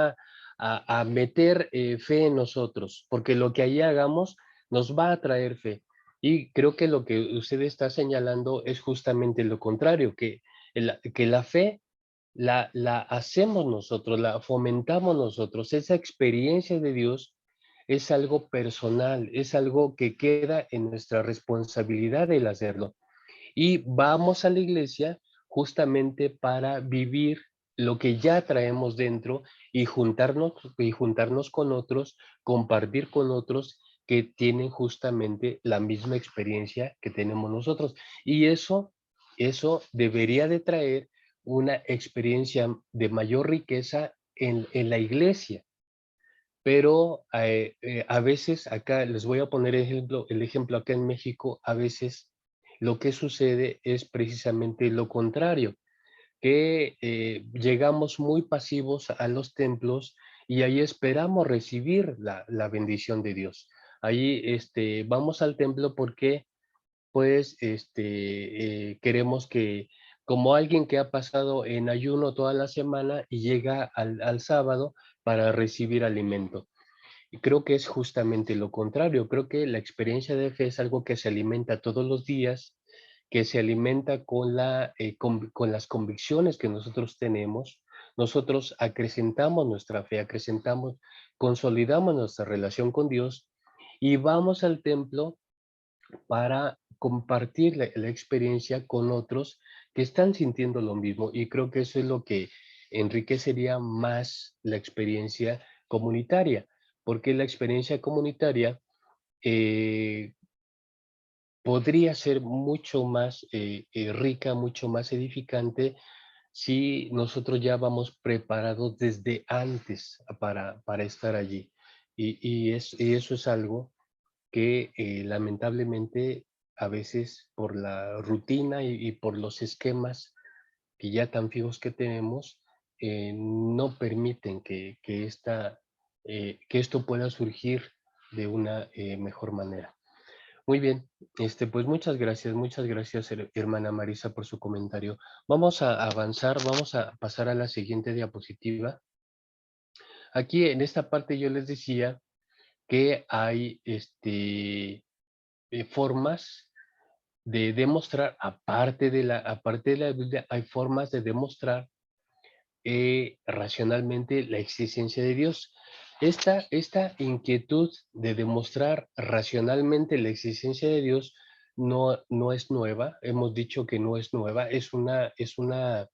a meter fe en nosotros, porque lo que ahí hagamos nos va a traer fe. Y creo que lo que usted está señalando es justamente lo contrario, que la fe la hacemos nosotros, la fomentamos nosotros. Esa experiencia de Dios es algo personal, es algo que queda en nuestra responsabilidad el hacerlo. Y vamos a la iglesia justamente para vivir lo que ya traemos dentro y juntarnos con otros, compartir con otros que tienen justamente la misma experiencia que tenemos nosotros. Y eso debería de traer una experiencia de mayor riqueza en la iglesia. Pero a veces, acá les voy a poner el ejemplo acá en México, a veces lo que sucede es precisamente lo contrario, que llegamos muy pasivos a los templos y ahí esperamos recibir la bendición de Dios. Ahí vamos al templo porque pues queremos que, como alguien que ha pasado en ayuno toda la semana y llega al sábado para recibir alimento. Y creo que es justamente lo contrario. Creo que la experiencia de fe es algo que se alimenta todos los días, que se alimenta con las convicciones que nosotros tenemos. Nosotros acrecentamos nuestra fe, consolidamos nuestra relación con Dios y vamos al templo para compartir la experiencia con otros que están sintiendo lo mismo. Y creo que eso es lo que enriquecería más la experiencia comunitaria, porque la experiencia comunitaria eh, podría ser mucho más rica, mucho más edificante si nosotros ya vamos preparados desde antes para estar allí. Y eso es algo que lamentablemente a veces por la rutina y por los esquemas que ya tan fijos que tenemos, no permiten que esto pueda surgir de una mejor manera. Muy bien, pues muchas gracias, hermana Marisa, por su comentario. Vamos a avanzar, vamos a pasar a la siguiente diapositiva. Aquí en esta parte yo les decía que hay formas de demostrar, aparte de la Biblia, hay formas de demostrar racionalmente la existencia de Dios. Esta inquietud de demostrar racionalmente la existencia de Dios no es nueva, hemos dicho que no es nueva, es una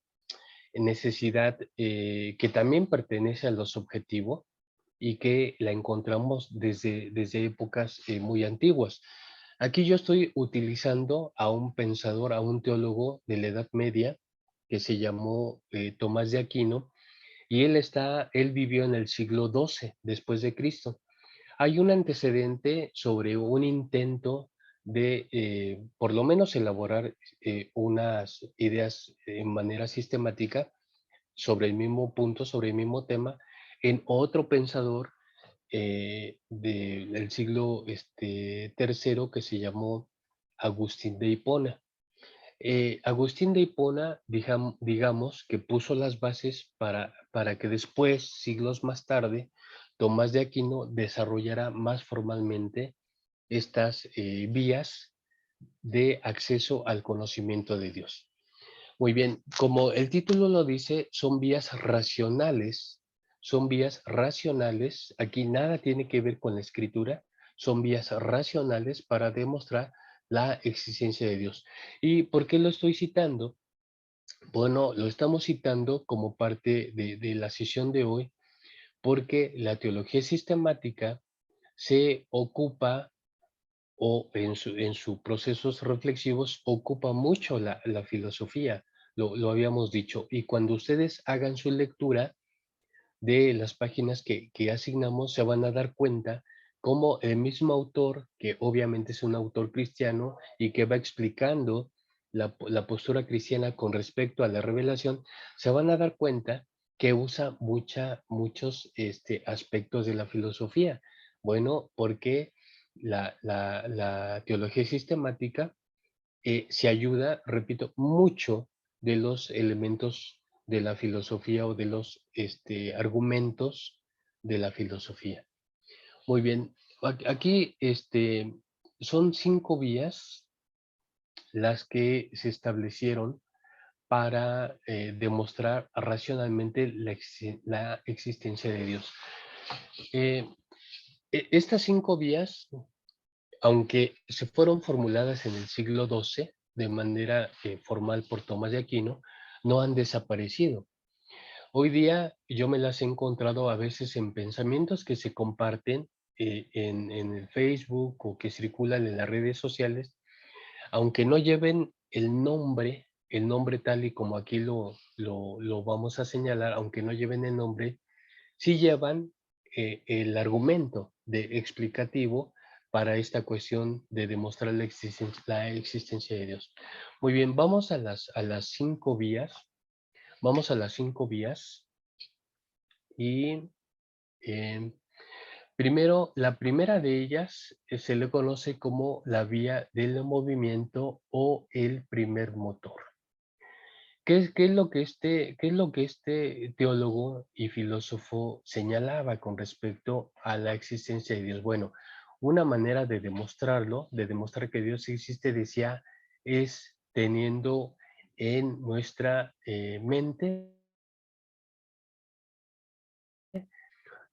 necesidad que también pertenece a lo subjetivo y que la encontramos desde épocas muy antiguas. Aquí yo estoy utilizando a un pensador, a un teólogo de la Edad Media que se llamó Tomás de Aquino, y él vivió en el siglo XII después de Cristo. Hay un antecedente sobre un intento de, por lo menos, elaborar unas ideas en manera sistemática sobre el mismo punto, sobre el mismo tema, en otro pensador del siglo III que se llamó Agustín de Hipona. Agustín de Hipona, digamos, que puso las bases para que después, siglos más tarde, Tomás de Aquino desarrollara más formalmente estas vías de acceso al conocimiento de Dios. Muy bien, como el título lo dice, son vías racionales, aquí nada tiene que ver con la escritura, son vías racionales para demostrar la existencia de Dios. ¿Y por qué lo estoy citando? Bueno, lo estamos citando como parte de la sesión de hoy, porque la teología sistemática se ocupa o en sus procesos reflexivos ocupa mucho la filosofía, lo habíamos dicho, y cuando ustedes hagan su lectura de las páginas que asignamos, se van a dar cuenta cómo el mismo autor, que obviamente es un autor cristiano y que va explicando la postura cristiana con respecto a la revelación, se van a dar cuenta que usa muchos aspectos de la filosofía. Bueno, porque la teología sistemática se ayuda, repito, mucho de los elementos de la filosofía o de los argumentos de la filosofía. Muy bien, aquí son 5 vías las que se establecieron para demostrar racionalmente la existencia de Dios. Estas 5 vías, aunque se fueron formuladas en el siglo XII de manera formal por Tomás de Aquino, no han desaparecido. Hoy día yo me las he encontrado a veces en pensamientos que se comparten en el Facebook o que circulan en las redes sociales, aunque no lleven el nombre tal y como aquí lo vamos a señalar, aunque no lleven el nombre, sí llevan el argumento explicativo para esta cuestión de demostrar la existencia de Dios. Muy bien, vamos a las 5 vías. Vamos a las 5 vías. Y primero, la primera de ellas se le conoce como la vía del movimiento o el primer motor. ¿Qué es lo que este teólogo y filósofo señalaba con respecto a la existencia de Dios? Bueno, una manera de demostrarlo, de demostrar que Dios existe, decía, es teniendo en nuestra mente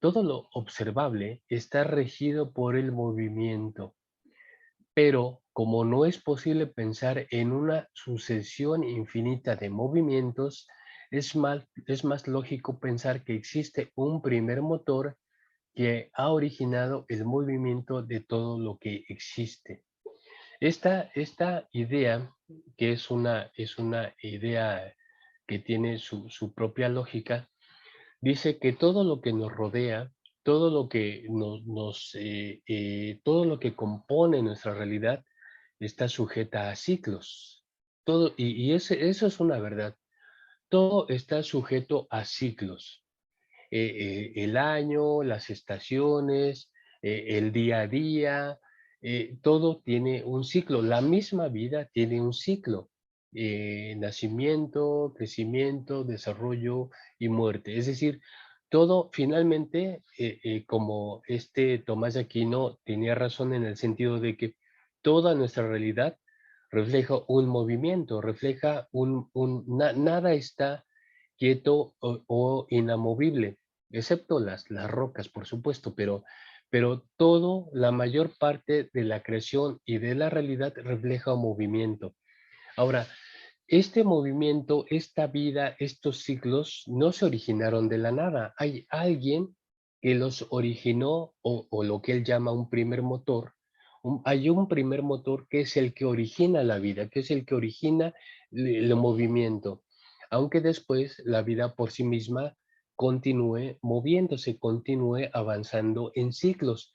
todo lo observable está regido por el movimiento. Pero como no es posible pensar en una sucesión infinita de movimientos, es más lógico pensar que existe un primer motor que ha originado el movimiento de todo lo que existe. Esta idea, que es una idea que tiene su propia lógica, dice que todo lo que nos rodea, todo lo que todo lo que compone nuestra realidad está sujeta a ciclos. Todo, y eso es una verdad. Todo está sujeto a ciclos. El año, las estaciones, el día a día, todo tiene un ciclo. La misma vida tiene un ciclo. Nacimiento, crecimiento, desarrollo y muerte. Es decir, todo finalmente, como Tomás de Aquino tenía razón en el sentido de que toda nuestra realidad refleja un movimiento, refleja nada está quieto o inamovible, excepto las rocas, por supuesto, pero la mayor parte de la creación y de la realidad refleja un movimiento. Ahora, este movimiento, esta vida, estos ciclos no se originaron de la nada. Hay alguien que los originó o lo que él llama un primer motor. Hay un primer motor que es el que origina la vida, que es el que origina el movimiento. Aunque después la vida por sí misma, continúe moviéndose, continúe avanzando en ciclos,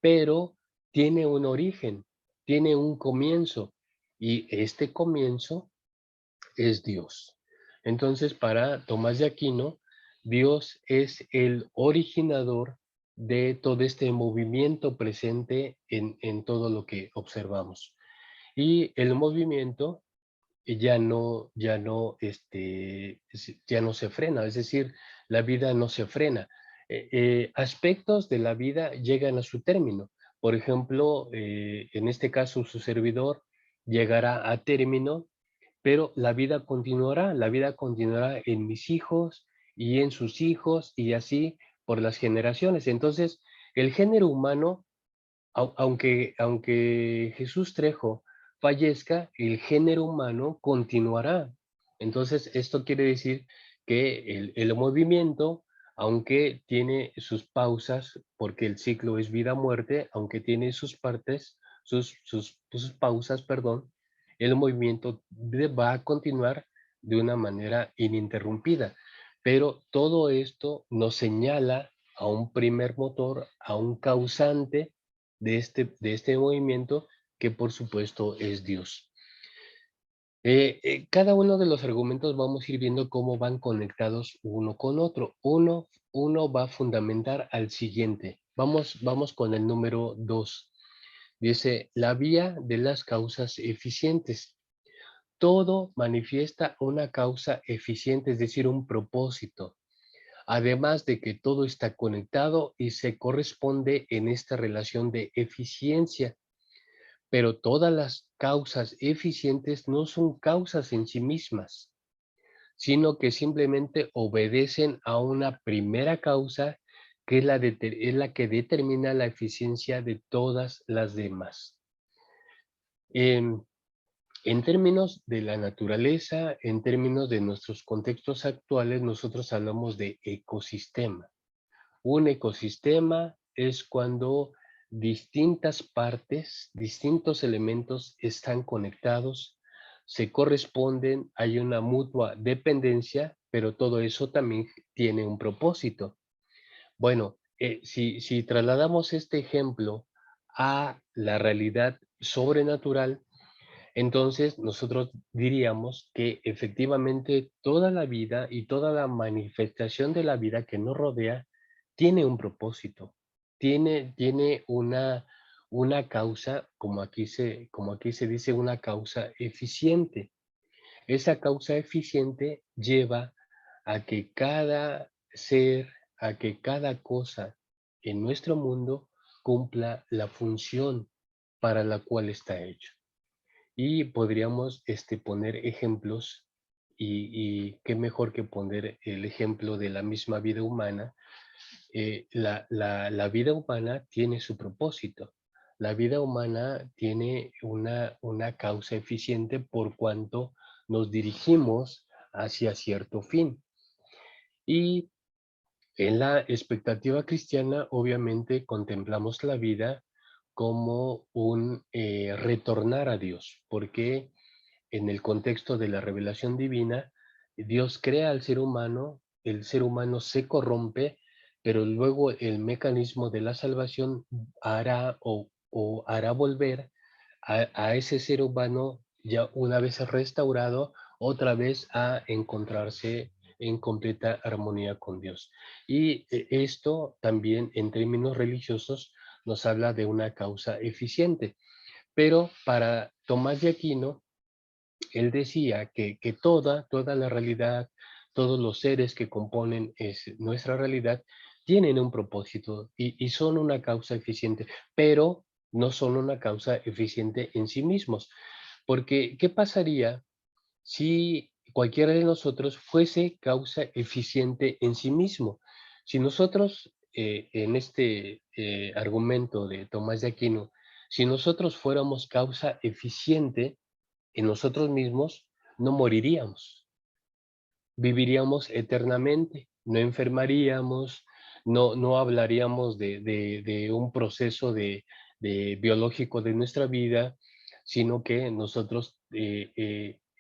pero tiene un origen, tiene un comienzo, y este comienzo es Dios. Entonces, para Tomás de Aquino, Dios es el originador de todo este movimiento presente en todo lo que observamos. Y el movimiento ya no se frena, es decir, la vida no se frena. Aspectos de la vida llegan a su término. Por ejemplo, en este caso, su servidor llegará a término, pero la vida continuará en mis hijos y en sus hijos y así por las generaciones. Entonces, el género humano, aunque Jesús Trejo fallezca, el género humano continuará. Entonces, esto quiere decir que el movimiento, aunque tiene sus pausas, porque el ciclo es vida-muerte, aunque tiene sus partes, sus pausas, perdón, el movimiento va a continuar de una manera ininterrumpida. Pero todo esto nos señala a un primer motor, a un causante de este movimiento, que por supuesto es Dios. Cada uno de los argumentos vamos a ir viendo cómo van conectados uno con otro. Uno va a fundamentar al siguiente. Vamos con el número 2. Dice, la vía de las causas eficientes. Todo manifiesta una causa eficiente, es decir, un propósito. Además de que todo está conectado y se corresponde en esta relación de eficiencia. Pero todas las causas eficientes no son causas en sí mismas, sino que simplemente obedecen a una primera causa que es la que determina la eficiencia de todas las demás. En términos de la naturaleza, en términos de nuestros contextos actuales, nosotros hablamos de ecosistema. Un ecosistema es cuando distintas partes, distintos elementos están conectados, se corresponden, hay una mutua dependencia, pero todo eso también tiene un propósito. Bueno, si trasladamos este ejemplo a la realidad sobrenatural, entonces nosotros diríamos que efectivamente toda la vida y toda la manifestación de la vida que nos rodea tiene un propósito, tiene una causa, como aquí se dice, una causa eficiente. Esa causa eficiente lleva a que cada ser, a que cada cosa en nuestro mundo cumpla la función para la cual está hecho. Y podríamos poner ejemplos, y qué mejor que poner el ejemplo de la misma vida humana. La vida humana tiene su propósito. La vida humana tiene una causa eficiente por cuanto nos dirigimos hacia cierto fin. Y en la expectativa cristiana, obviamente, contemplamos la vida como un retornar a Dios, porque en el contexto de la revelación divina, Dios crea al ser humano, el ser humano se corrompe, pero luego el mecanismo de la salvación hará o hará volver a ese ser humano, ya una vez restaurado, otra vez a encontrarse en completa armonía con Dios. Y esto también en términos religiosos nos habla de una causa eficiente. Pero para Tomás de Aquino, él decía que toda la realidad, todos los seres que componen nuestra realidad, tienen un propósito y son una causa eficiente, pero no son una causa eficiente en sí mismos. Porque, ¿qué pasaría si cualquiera de nosotros fuese causa eficiente en sí mismo? Si nosotros, en este argumento de Tomás de Aquino, si nosotros fuéramos causa eficiente en nosotros mismos, no moriríamos, viviríamos eternamente, no enfermaríamos, no hablaríamos de un proceso biológico de nuestra vida, sino que nosotros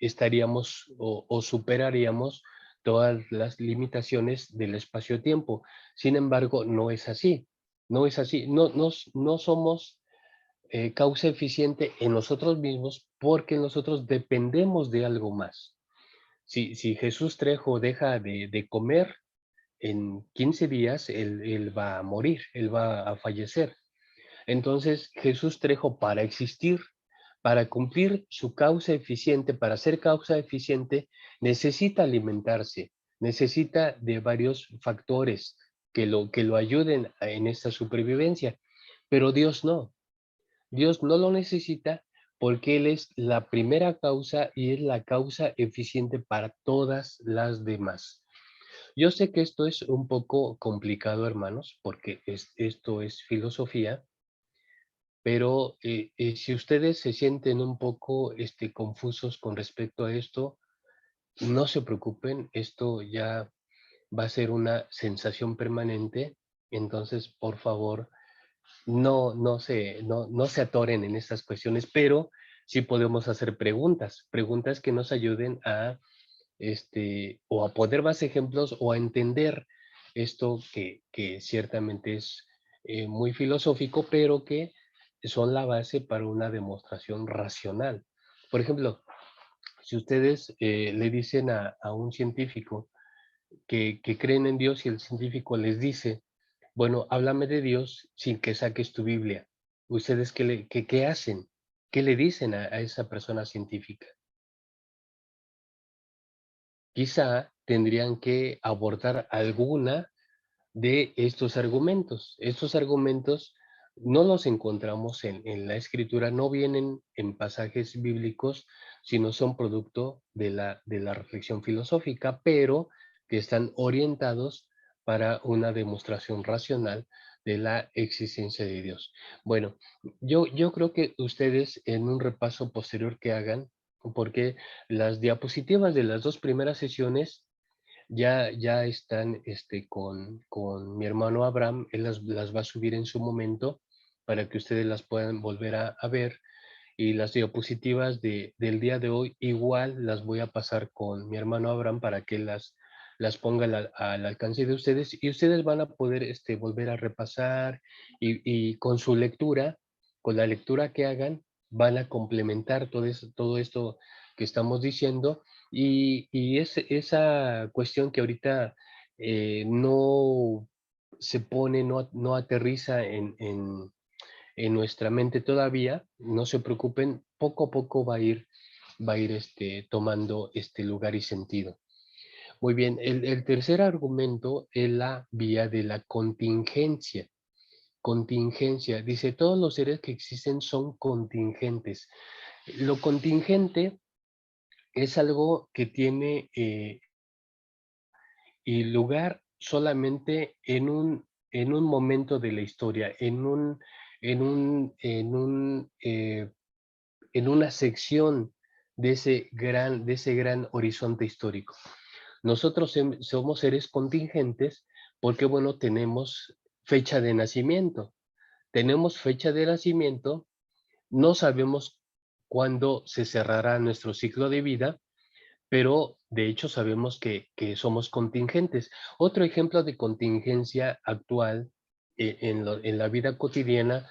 estaríamos o superaríamos todas las limitaciones del espacio-tiempo. Sin embargo, no es así. No es así. No somos causa eficiente en nosotros mismos porque nosotros dependemos de algo más. Si Jesús Trejo deja de comer, en 15 días él va a morir, él va a fallecer. Entonces Jesús Trejo, para existir, para cumplir su causa eficiente, para ser causa eficiente, necesita alimentarse, necesita de varios factores que lo ayuden en esta supervivencia. Pero Dios no. Dios no lo necesita porque Él es la primera causa y es la causa eficiente para todas las demás. Yo sé que esto es un poco complicado, hermanos, porque esto es filosofía, pero si ustedes se sienten un poco confusos con respecto a esto, no se preocupen, esto ya va a ser una sensación permanente, entonces, por favor, no se atoren en estas cuestiones, pero sí podemos hacer preguntas que nos ayuden a, o a poner más ejemplos o a entender esto que ciertamente es muy filosófico, pero que son la base para una demostración racional. Por ejemplo, si ustedes le dicen a un científico que creen en Dios y el científico les dice, bueno, háblame de Dios sin que saques tu Biblia. ¿Ustedes qué hacen? ¿Qué le dicen a esa persona científica? Quizá tendrían que abordar alguna de estos argumentos. Estos argumentos no los encontramos en la escritura, no vienen en pasajes bíblicos, sino son producto de la reflexión filosófica, pero que están orientados para una demostración racional de la existencia de Dios. Bueno, yo creo que ustedes en un repaso posterior que hagan, porque las diapositivas de las dos primeras sesiones ya están con mi hermano Abraham, él las va a subir en su momento para que ustedes las puedan volver a ver. Y las diapositivas del día de hoy igual las voy a pasar con mi hermano Abraham para que las ponga al alcance de ustedes y ustedes van a poder volver a repasar y con su lectura, con la lectura que hagan, van a complementar todo esto que estamos diciendo y esa cuestión que ahorita no se pone, no aterriza en nuestra mente todavía, no se preocupen, poco a poco va a ir tomando este lugar y sentido. Muy bien, el tercer argumento es la vía de la contingencia. Contingencia, dice, todos los seres que existen son contingentes. Lo contingente es algo que tiene y lugar solamente en un momento de la historia, en una sección de ese gran horizonte histórico. Nosotros somos seres contingentes porque, bueno, tenemos fecha de nacimiento. Tenemos fecha de nacimiento, no sabemos cuándo se cerrará nuestro ciclo de vida, pero de hecho sabemos que somos contingentes. Otro ejemplo de contingencia actual en la vida cotidiana,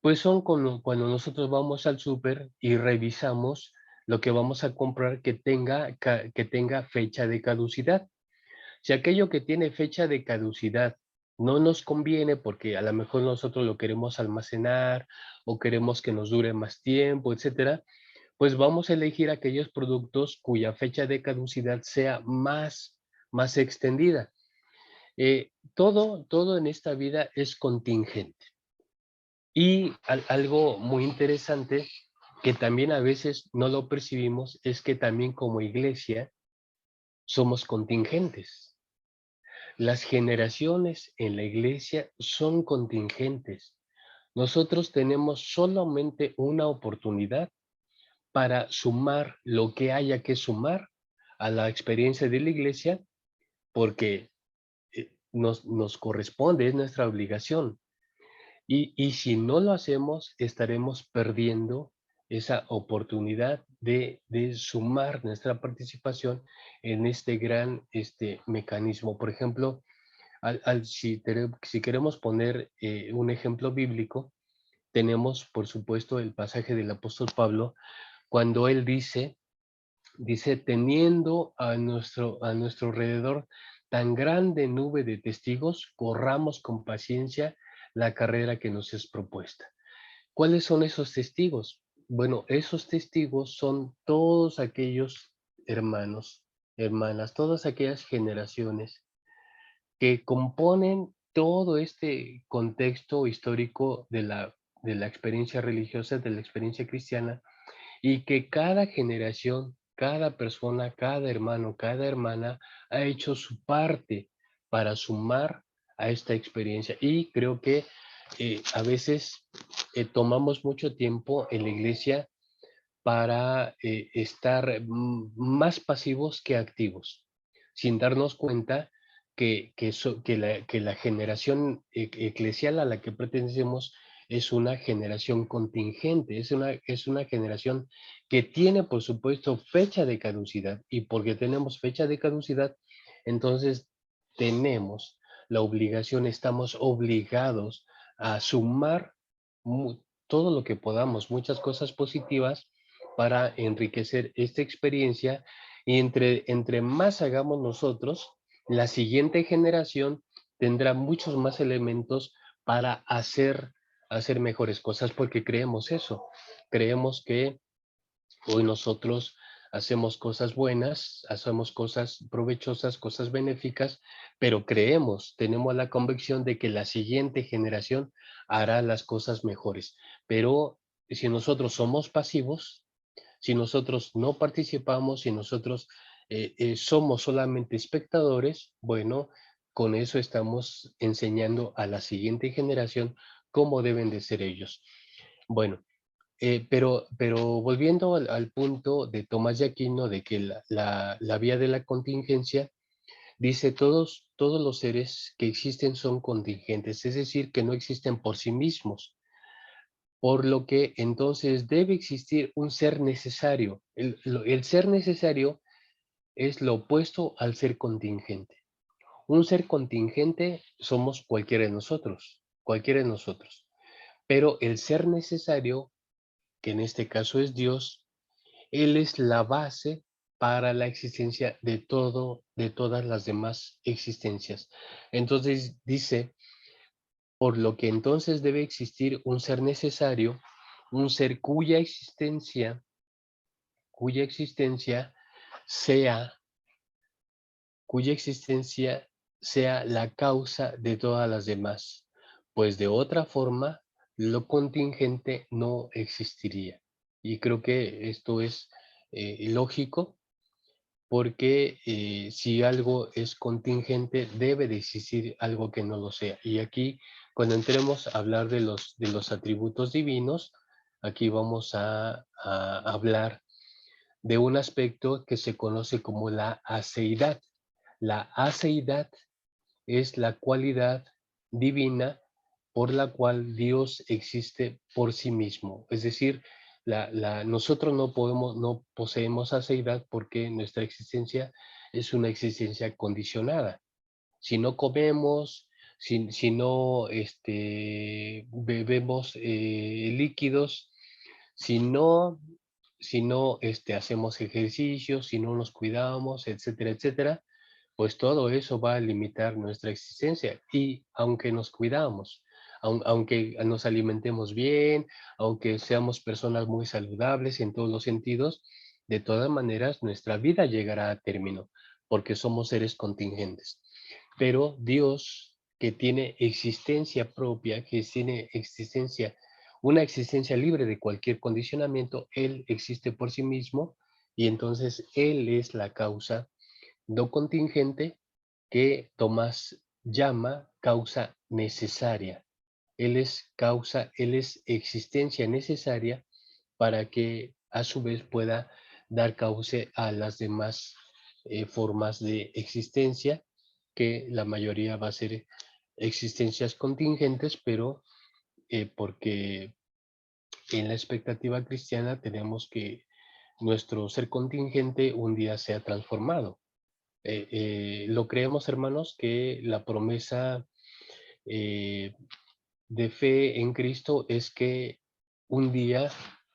pues son cuando nosotros vamos al súper y revisamos lo que vamos a comprar que tenga fecha de caducidad. Si aquello que tiene fecha de caducidad no nos conviene porque a lo mejor nosotros lo queremos almacenar o queremos que nos dure más tiempo, etcétera, pues vamos a elegir aquellos productos cuya fecha de caducidad sea más extendida. Todo en esta vida es contingente. Y algo muy interesante que también a veces no lo percibimos es que también como iglesia somos contingentes. Las generaciones en la iglesia son contingentes. Nosotros tenemos solamente una oportunidad para sumar lo que haya que sumar a la experiencia de la iglesia, porque nos corresponde, es nuestra obligación. Y si no lo hacemos, estaremos perdiendo esa oportunidad de sumar nuestra participación en este gran mecanismo. Por ejemplo, si queremos poner un ejemplo bíblico, tenemos, por supuesto, el pasaje del apóstol Pablo, cuando él dice, teniendo a nuestro alrededor tan grande nube de testigos, corramos con paciencia la carrera que nos es propuesta. ¿Cuáles son esos testigos? Bueno, esos testigos son todos aquellos hermanos, hermanas, todas aquellas generaciones que componen todo este contexto histórico de la experiencia religiosa, de la experiencia cristiana, y que cada generación, cada persona, cada hermano, cada hermana ha hecho su parte para sumar a esta experiencia. Y creo que a veces tomamos mucho tiempo en la iglesia para estar más pasivos que activos, sin darnos cuenta que la generación eclesial a la que pertenecemos es una generación contingente, es una generación que tiene, por supuesto, fecha de caducidad, y porque tenemos fecha de caducidad, entonces tenemos la obligación, estamos obligados a sumar todo lo que podamos, muchas cosas positivas para enriquecer esta experiencia, y entre más hagamos nosotros, la siguiente generación tendrá muchos más elementos para hacer mejores cosas, porque creemos eso. Creemos que hoy nosotros hacemos cosas buenas, hacemos cosas provechosas, cosas benéficas, pero tenemos la convicción de que la siguiente generación hará las cosas mejores. Pero si nosotros somos pasivos, si nosotros no participamos, si nosotros somos solamente espectadores, bueno, con eso estamos enseñando a la siguiente generación cómo deben de ser ellos. Bueno, pero volviendo al punto de Tomás de Aquino, de que la vía de la contingencia, dice, todos los seres que existen son contingentes, es decir, que no existen por sí mismos. Por lo que entonces debe existir un ser necesario. El ser necesario es lo opuesto al ser contingente. Un ser contingente somos cualquiera de nosotros. Pero el ser necesario, que en este caso es Dios, Él es la base para la existencia de todas las demás existencias. Entonces dice, por lo que entonces debe existir un ser necesario, un ser cuya existencia sea, la causa de todas las demás, pues de otra forma lo contingente no existiría. Y creo que esto es lógico, porque si algo es contingente, debe de existir algo que no lo sea. Y aquí, cuando entremos a hablar de los atributos divinos, aquí vamos a hablar de un aspecto que se conoce como la aceidad. La aceidad es la cualidad divina por la cual Dios existe por sí mismo. Es decir, nosotros no poseemos aceidad porque nuestra existencia es una existencia condicionada. Si no comemos, si no bebemos líquidos, si no, hacemos ejercicios, si no nos cuidamos, etcétera, etcétera, pues todo eso va a limitar nuestra existencia. Y aunque nos cuidamos, aunque nos alimentemos bien, aunque seamos personas muy saludables en todos los sentidos, de todas maneras nuestra vida llegará a término, porque somos seres contingentes. Pero Dios, que tiene existencia propia, que tiene una existencia libre de cualquier condicionamiento, Él existe por sí mismo, y entonces Él es la causa no contingente que Tomás llama causa necesaria. Él es existencia necesaria para que a su vez pueda dar cauce a las demás formas de existencia, que la mayoría va a ser existencias contingentes, pero porque en la expectativa cristiana tenemos que nuestro ser contingente un día sea transformado. Lo creemos, hermanos, que la promesa eh, de fe en Cristo es que un día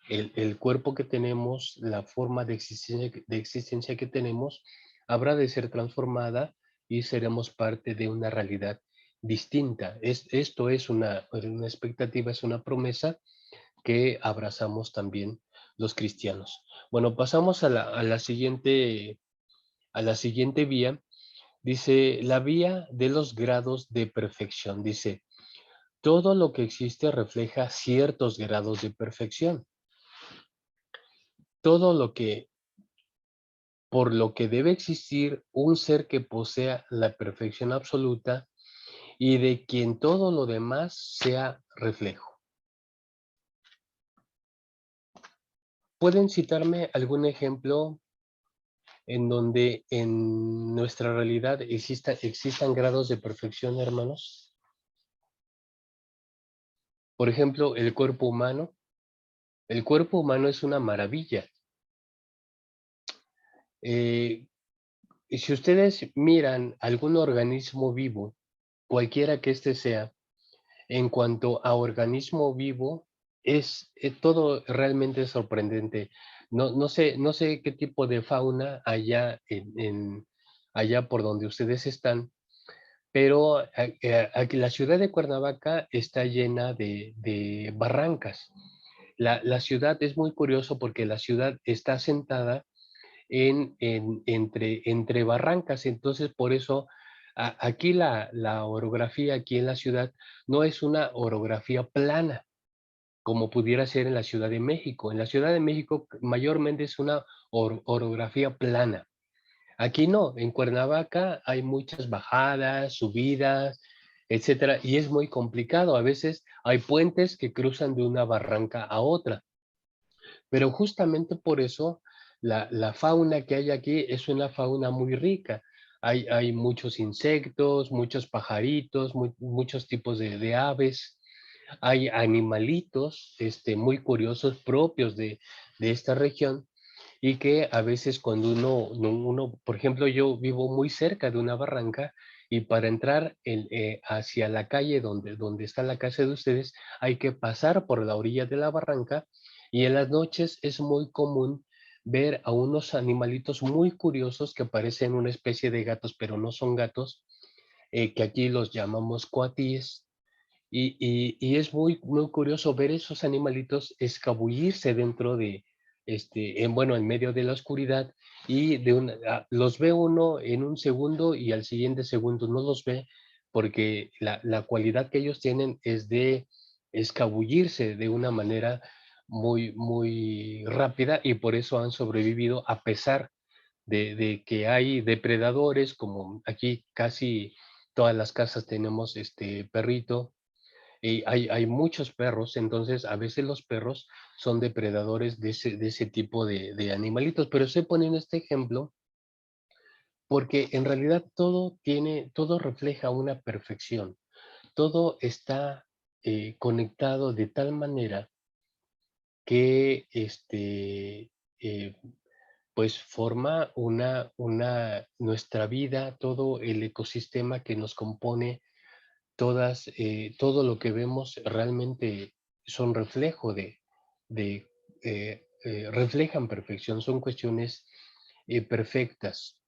el cuerpo que tenemos, la forma de existencia que tenemos, habrá de ser transformada y seremos parte de una realidad distinta. Esto es una expectativa, es una promesa que abrazamos también los cristianos. Bueno, pasamos a la siguiente vía. Dice, la vía de los grados de perfección. Dice, todo lo que existe refleja ciertos grados de perfección. Todo lo que, por lo que debe existir un ser que posea la perfección absoluta y de quien todo lo demás sea reflejo. ¿Pueden citarme algún ejemplo en donde en nuestra realidad existan grados de perfección, hermanos? Por ejemplo, el cuerpo humano. El cuerpo humano es una maravilla. Y si ustedes miran algún organismo vivo, cualquiera que éste sea, en cuanto a organismo vivo, todo realmente sorprendente. No sé qué tipo de fauna allá, allá por donde ustedes están, pero aquí la ciudad de Cuernavaca está llena de barrancas. La ciudad es muy curioso porque la ciudad está asentada entre barrancas. Entonces, por eso aquí la orografía aquí en la ciudad no es una orografía plana, como pudiera ser en la Ciudad de México. En la Ciudad de México mayormente es una orografía plana. Aquí no, en Cuernavaca hay muchas bajadas, subidas, etcétera, y es muy complicado. A veces hay puentes que cruzan de una barranca a otra. Pero justamente por eso la fauna que hay aquí es una fauna muy rica. Hay muchos insectos, muchos pajaritos, muchos tipos de aves. Hay animalitos muy curiosos propios de esta región y que a veces cuando por ejemplo, yo vivo muy cerca de una barranca y para entrar hacia la calle donde está la casa de ustedes hay que pasar por la orilla de la barranca y en las noches es muy común ver a unos animalitos muy curiosos que parecen una especie de gatos, pero no son gatos, que aquí los llamamos coatíes. Y es muy curioso ver esos animalitos escabullirse dentro bueno, en medio de la oscuridad y los ve uno en un segundo y al siguiente segundo no los ve porque la cualidad que ellos tienen es de escabullirse de una manera muy rápida y por eso han sobrevivido a pesar de que hay depredadores, como aquí casi todas las casas tenemos perrito, y hay muchos perros, entonces a veces los perros son depredadores de ese tipo de animalitos, pero estoy poniendo este ejemplo porque en realidad todo refleja una perfección, todo está conectado de tal manera que eh, pues forma nuestra vida, todo el ecosistema que nos compone todo lo que vemos realmente son reflejo reflejan perfección, son cuestiones perfectas.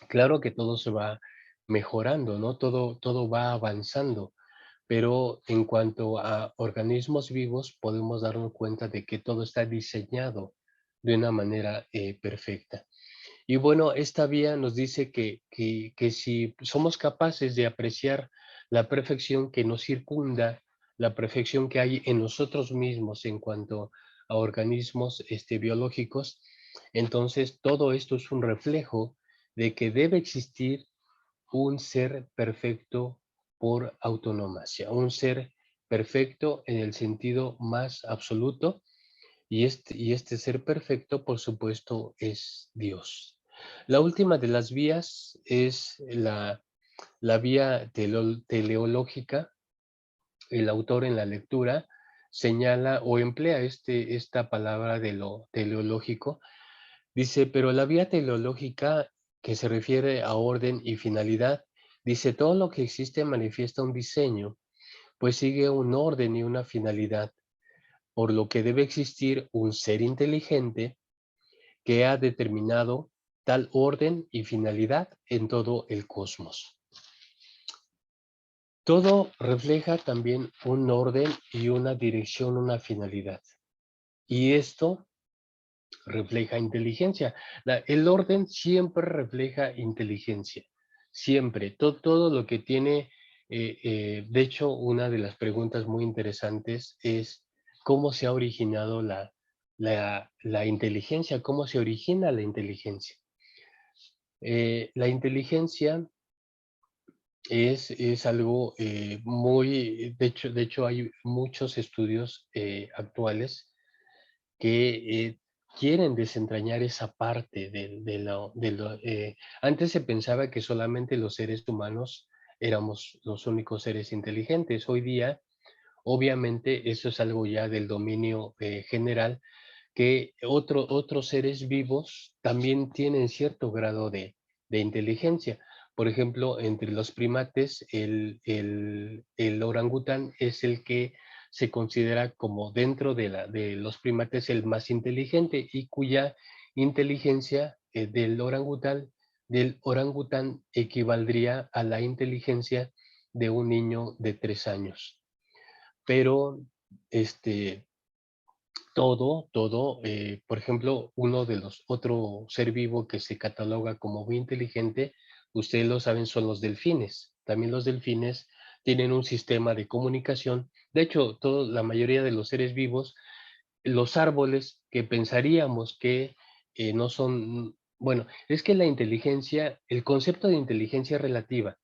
Claro que todo se va mejorando, ¿no? Todo va avanzando, pero en cuanto a organismos vivos, podemos darnos cuenta de que todo está diseñado de una manera perfecta. Y bueno, esta vía nos dice que si somos capaces de apreciar la perfección que nos circunda, la perfección que hay en nosotros mismos en cuanto a organismos biológicos, entonces todo esto es un reflejo de que debe existir un ser perfecto por autonomacia, un ser perfecto en el sentido más absoluto, y este ser perfecto, por supuesto, es Dios. La última de las vías es la vía teleológica. El autor en la lectura señala o emplea esta palabra de lo teleológico Dice, pero la vía teleológica que se refiere a orden y finalidad, dice, todo lo que existe manifiesta un diseño, pues sigue un orden y una finalidad, por lo que debe existir un ser inteligente que ha determinado tal orden y finalidad en todo el cosmos. Todo refleja también un orden y una dirección, una finalidad. Y esto refleja inteligencia. El orden siempre refleja inteligencia. Siempre. Todo lo que tiene... de hecho, una de las preguntas muy interesantes es cómo se ha originado la inteligencia, cómo se origina la inteligencia. La inteligencia es algo muy, de hecho hay muchos estudios actuales que quieren desentrañar esa parte antes se pensaba que solamente los seres humanos éramos los únicos seres inteligentes. Hoy día, obviamente, eso es algo ya del dominio general, que otros seres vivos también tienen cierto grado de inteligencia. Por ejemplo, entre los primates, el orangután es el que se considera como dentro de los primates el más inteligente y cuya inteligencia del orangután equivaldría a la inteligencia de un niño de 3 años. Pero por ejemplo, otro ser vivo que se cataloga como muy inteligente, ustedes lo saben, son los delfines. También los delfines tienen un sistema de comunicación. De hecho, la mayoría de los seres vivos, los árboles que pensaríamos que no son, bueno, es que la inteligencia, el concepto de inteligencia es relativa,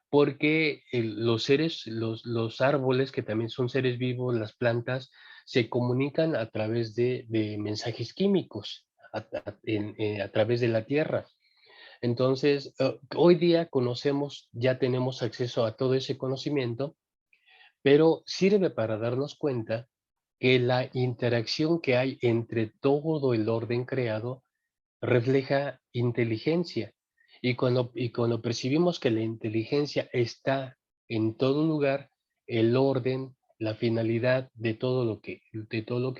porque los árboles, que también son seres vivos, las plantas, se comunican a través de mensajes químicos, a través de la tierra. Entonces, hoy día ya tenemos acceso a todo ese conocimiento, pero sirve para darnos cuenta que la interacción que hay entre todo el orden creado refleja inteligencia. Y cuando percibimos que la inteligencia está en todo lugar, el orden, la finalidad de todo lo que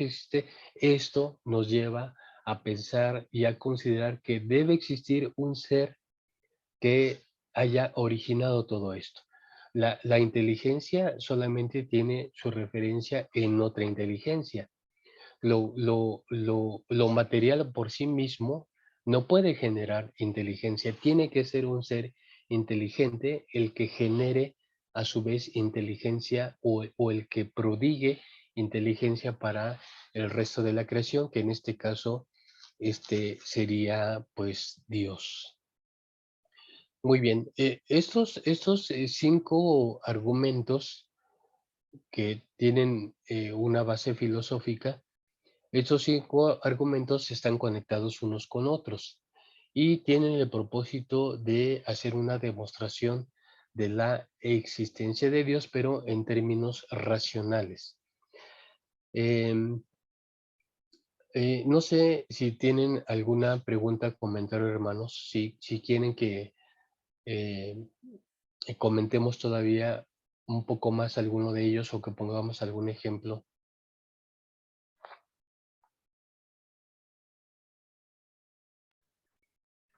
existe, esto nos lleva a pensar y a considerar que debe existir un ser que haya originado todo esto. La inteligencia solamente tiene su referencia en otra inteligencia. Lo material por sí mismo no puede generar inteligencia. Tiene que ser un ser inteligente el que genere a su vez inteligencia o el que prodigue inteligencia para el resto de la creación, que en este caso sería pues Dios. Muy bien, estos 5 argumentos que tienen una base filosófica. Estos 5 argumentos están conectados unos con otros y tienen el propósito de hacer una demostración de la existencia de Dios, pero en términos racionales. No sé si tienen alguna pregunta, comentario, hermanos, si quieren que comentemos todavía un poco más alguno de ellos o que pongamos algún ejemplo.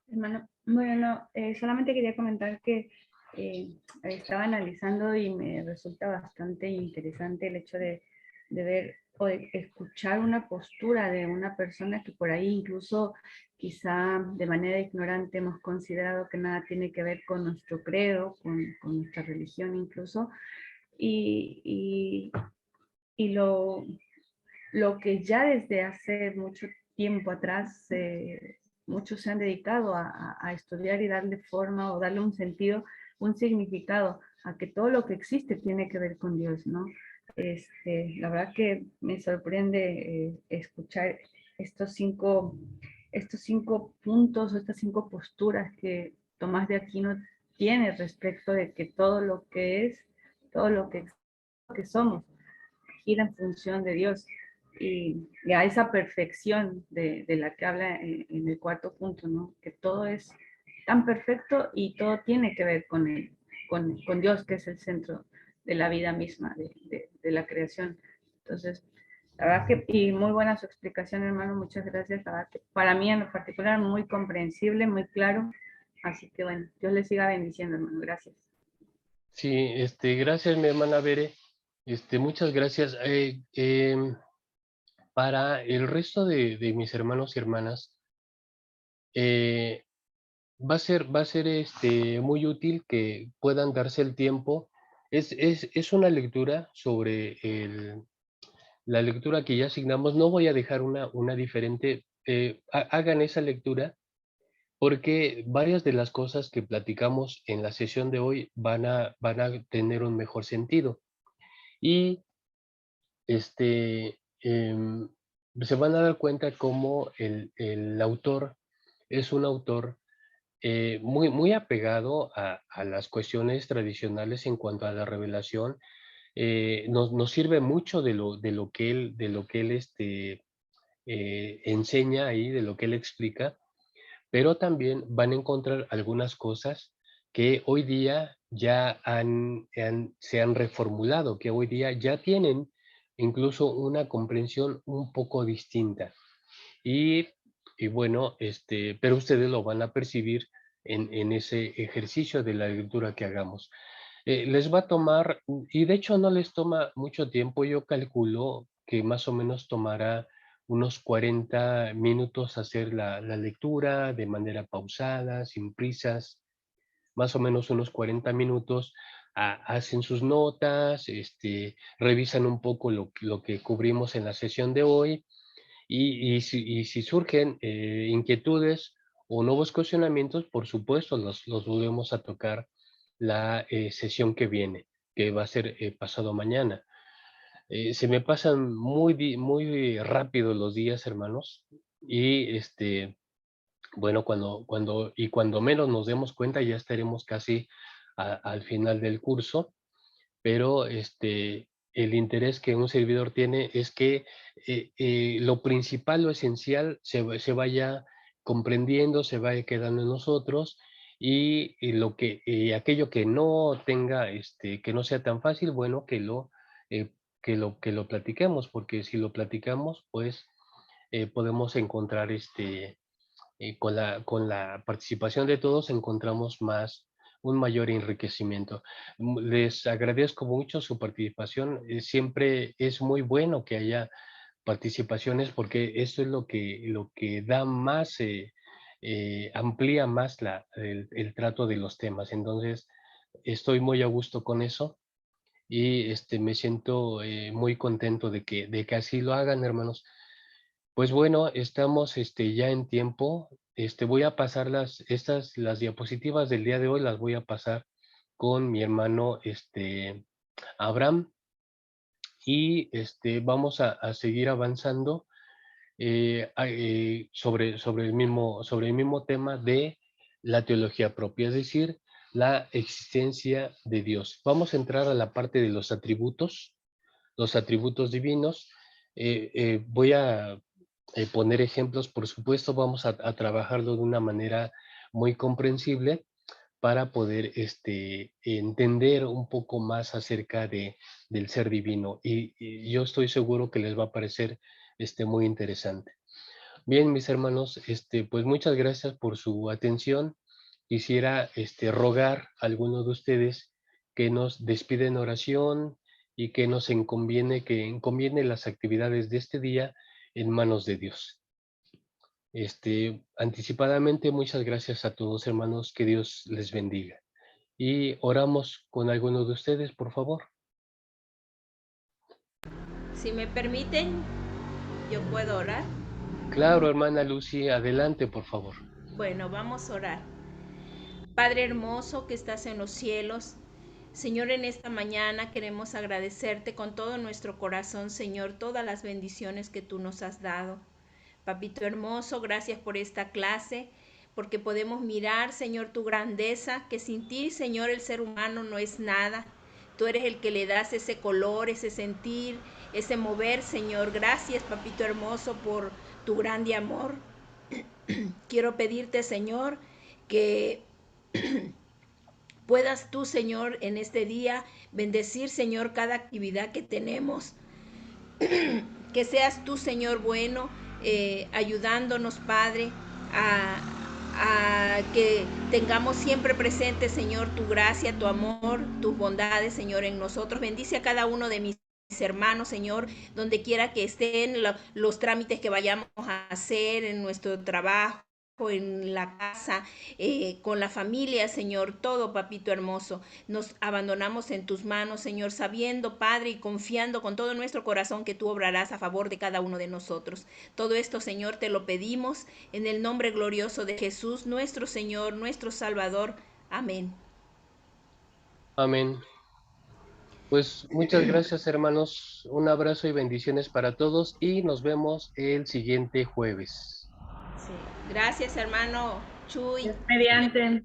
Hermano, bueno, solamente quería comentar que estaba analizando y me resulta bastante interesante el hecho de ver o de escuchar una postura de una persona que por ahí incluso quizá de manera ignorante hemos considerado que nada tiene que ver con nuestro credo, con nuestra religión incluso, y lo que ya desde hace mucho tiempo atrás muchos se han dedicado a estudiar y darle forma o darle un sentido, un significado a que todo lo que existe tiene que ver con Dios, ¿no? La verdad que me sorprende escuchar estos cinco puntos o estas 5 posturas que Tomás de Aquino tiene respecto de que todo lo que es, todo lo que somos, gira en función de Dios. y a esa perfección de la que habla en el cuarto punto, ¿no? Que todo es tan perfecto y todo tiene que ver con con Dios, que es el centro de la vida misma, de la creación. Entonces, la verdad que, y muy buena su explicación, hermano, muchas gracias. La verdad que para mí en lo particular muy comprensible, muy claro. Así que bueno, Dios les siga bendiciendo, hermano. Gracias. Sí, gracias, mi hermana Bere. Muchas gracias. Para el resto de mis hermanos y hermanas, eh, va a ser muy útil que puedan darse el tiempo. Es una lectura sobre la lectura que ya asignamos. No voy a dejar una diferente. Hagan esa lectura porque varias de las cosas que platicamos en la sesión de hoy van a tener un mejor sentido. Y em, se van a dar cuenta cómo el autor es un autor muy apegado a las cuestiones tradicionales en cuanto a la revelación. Nos sirve mucho de lo que él enseña ahí, de lo que él explica, pero también van a encontrar algunas cosas que hoy día ya se han reformulado, que hoy día ya tienen incluso una comprensión un poco distinta. Y, y bueno, pero ustedes lo van a percibir en ese ejercicio de la lectura que hagamos. Les va a tomar, y de hecho no les toma mucho tiempo, yo calculo que más o menos tomará unos 40 minutos hacer la lectura de manera pausada, sin prisas, más o menos unos 40 minutos, hacen sus notas, revisan un poco lo que cubrimos en la sesión de hoy, y si surgen inquietudes o nuevos cuestionamientos, por supuesto, los volvemos a tocar la sesión que viene, que va a ser pasado mañana. Se me pasan muy rápido los días, hermanos, y bueno, cuando menos nos demos cuenta, ya estaremos casi al final del curso, pero el interés que un servidor tiene es que lo principal, lo esencial, se vaya comprendiendo, se vaya quedando en nosotros, y aquello que no tenga, que no sea tan fácil, bueno, eh, que lo platiquemos, porque si lo platicamos, pues podemos encontrar con la participación de todos encontramos un mayor enriquecimiento. Les agradezco mucho su participación. Siempre es muy bueno que haya participaciones porque eso es lo que da más, amplía más el trato de los temas. Entonces, estoy muy a gusto con eso y me siento muy contento de que así lo hagan, hermanos. Pues bueno, estamos ya en tiempo. Voy a pasar las diapositivas del día de hoy, las voy a pasar con mi hermano Abraham, y vamos a seguir avanzando sobre el mismo tema de la teología propia, es decir, la existencia de Dios. Vamos a entrar a la parte de los atributos divinos. Voy a poner ejemplos, por supuesto, vamos a trabajarlo de una manera muy comprensible para poder entender un poco más acerca del ser divino, y yo estoy seguro que les va a parecer muy interesante. Bien, mis hermanos, pues muchas gracias por su atención. Quisiera rogar a algunos de ustedes que nos despiden en oración y que que encomiende las actividades de este día en manos de Dios. Anticipadamente, muchas gracias a todos, hermanos, que Dios les bendiga. Y oramos con algunos de ustedes, por favor. Si me permiten, yo puedo orar. Claro, hermana Lucy, adelante, por favor. Bueno, vamos a orar. Padre hermoso que estás en los cielos, Señor, en esta mañana queremos agradecerte con todo nuestro corazón, Señor, todas las bendiciones que tú nos has dado. Papito hermoso, gracias por esta clase, porque podemos mirar, Señor, tu grandeza, que sin ti, Señor, el ser humano no es nada. Tú eres el que le das ese color, ese sentir, ese mover, Señor. Gracias, papito hermoso, por tu grande amor. Quiero pedirte, Señor, que puedas tú, Señor, en este día bendecir, Señor, cada actividad que tenemos. Que seas tú, Señor, bueno, ayudándonos, Padre, a que tengamos siempre presente, Señor, tu gracia, tu amor, tus bondades, Señor, en nosotros. Bendice a cada uno de mis hermanos, Señor, donde quiera que estén los trámites que vayamos a hacer en nuestro trabajo, en la casa, con la familia, Señor, todo, papito hermoso. Nos abandonamos en tus manos, Señor, sabiendo, Padre, y confiando con todo nuestro corazón que tú obrarás a favor de cada uno de nosotros. Todo esto, Señor, te lo pedimos en el nombre glorioso de Jesús, nuestro Señor, nuestro Salvador. Amén. Amén. Pues muchas gracias, hermanos. Un abrazo y bendiciones para todos y nos vemos el siguiente jueves. Sí. Gracias, hermano Chuy. Mediante.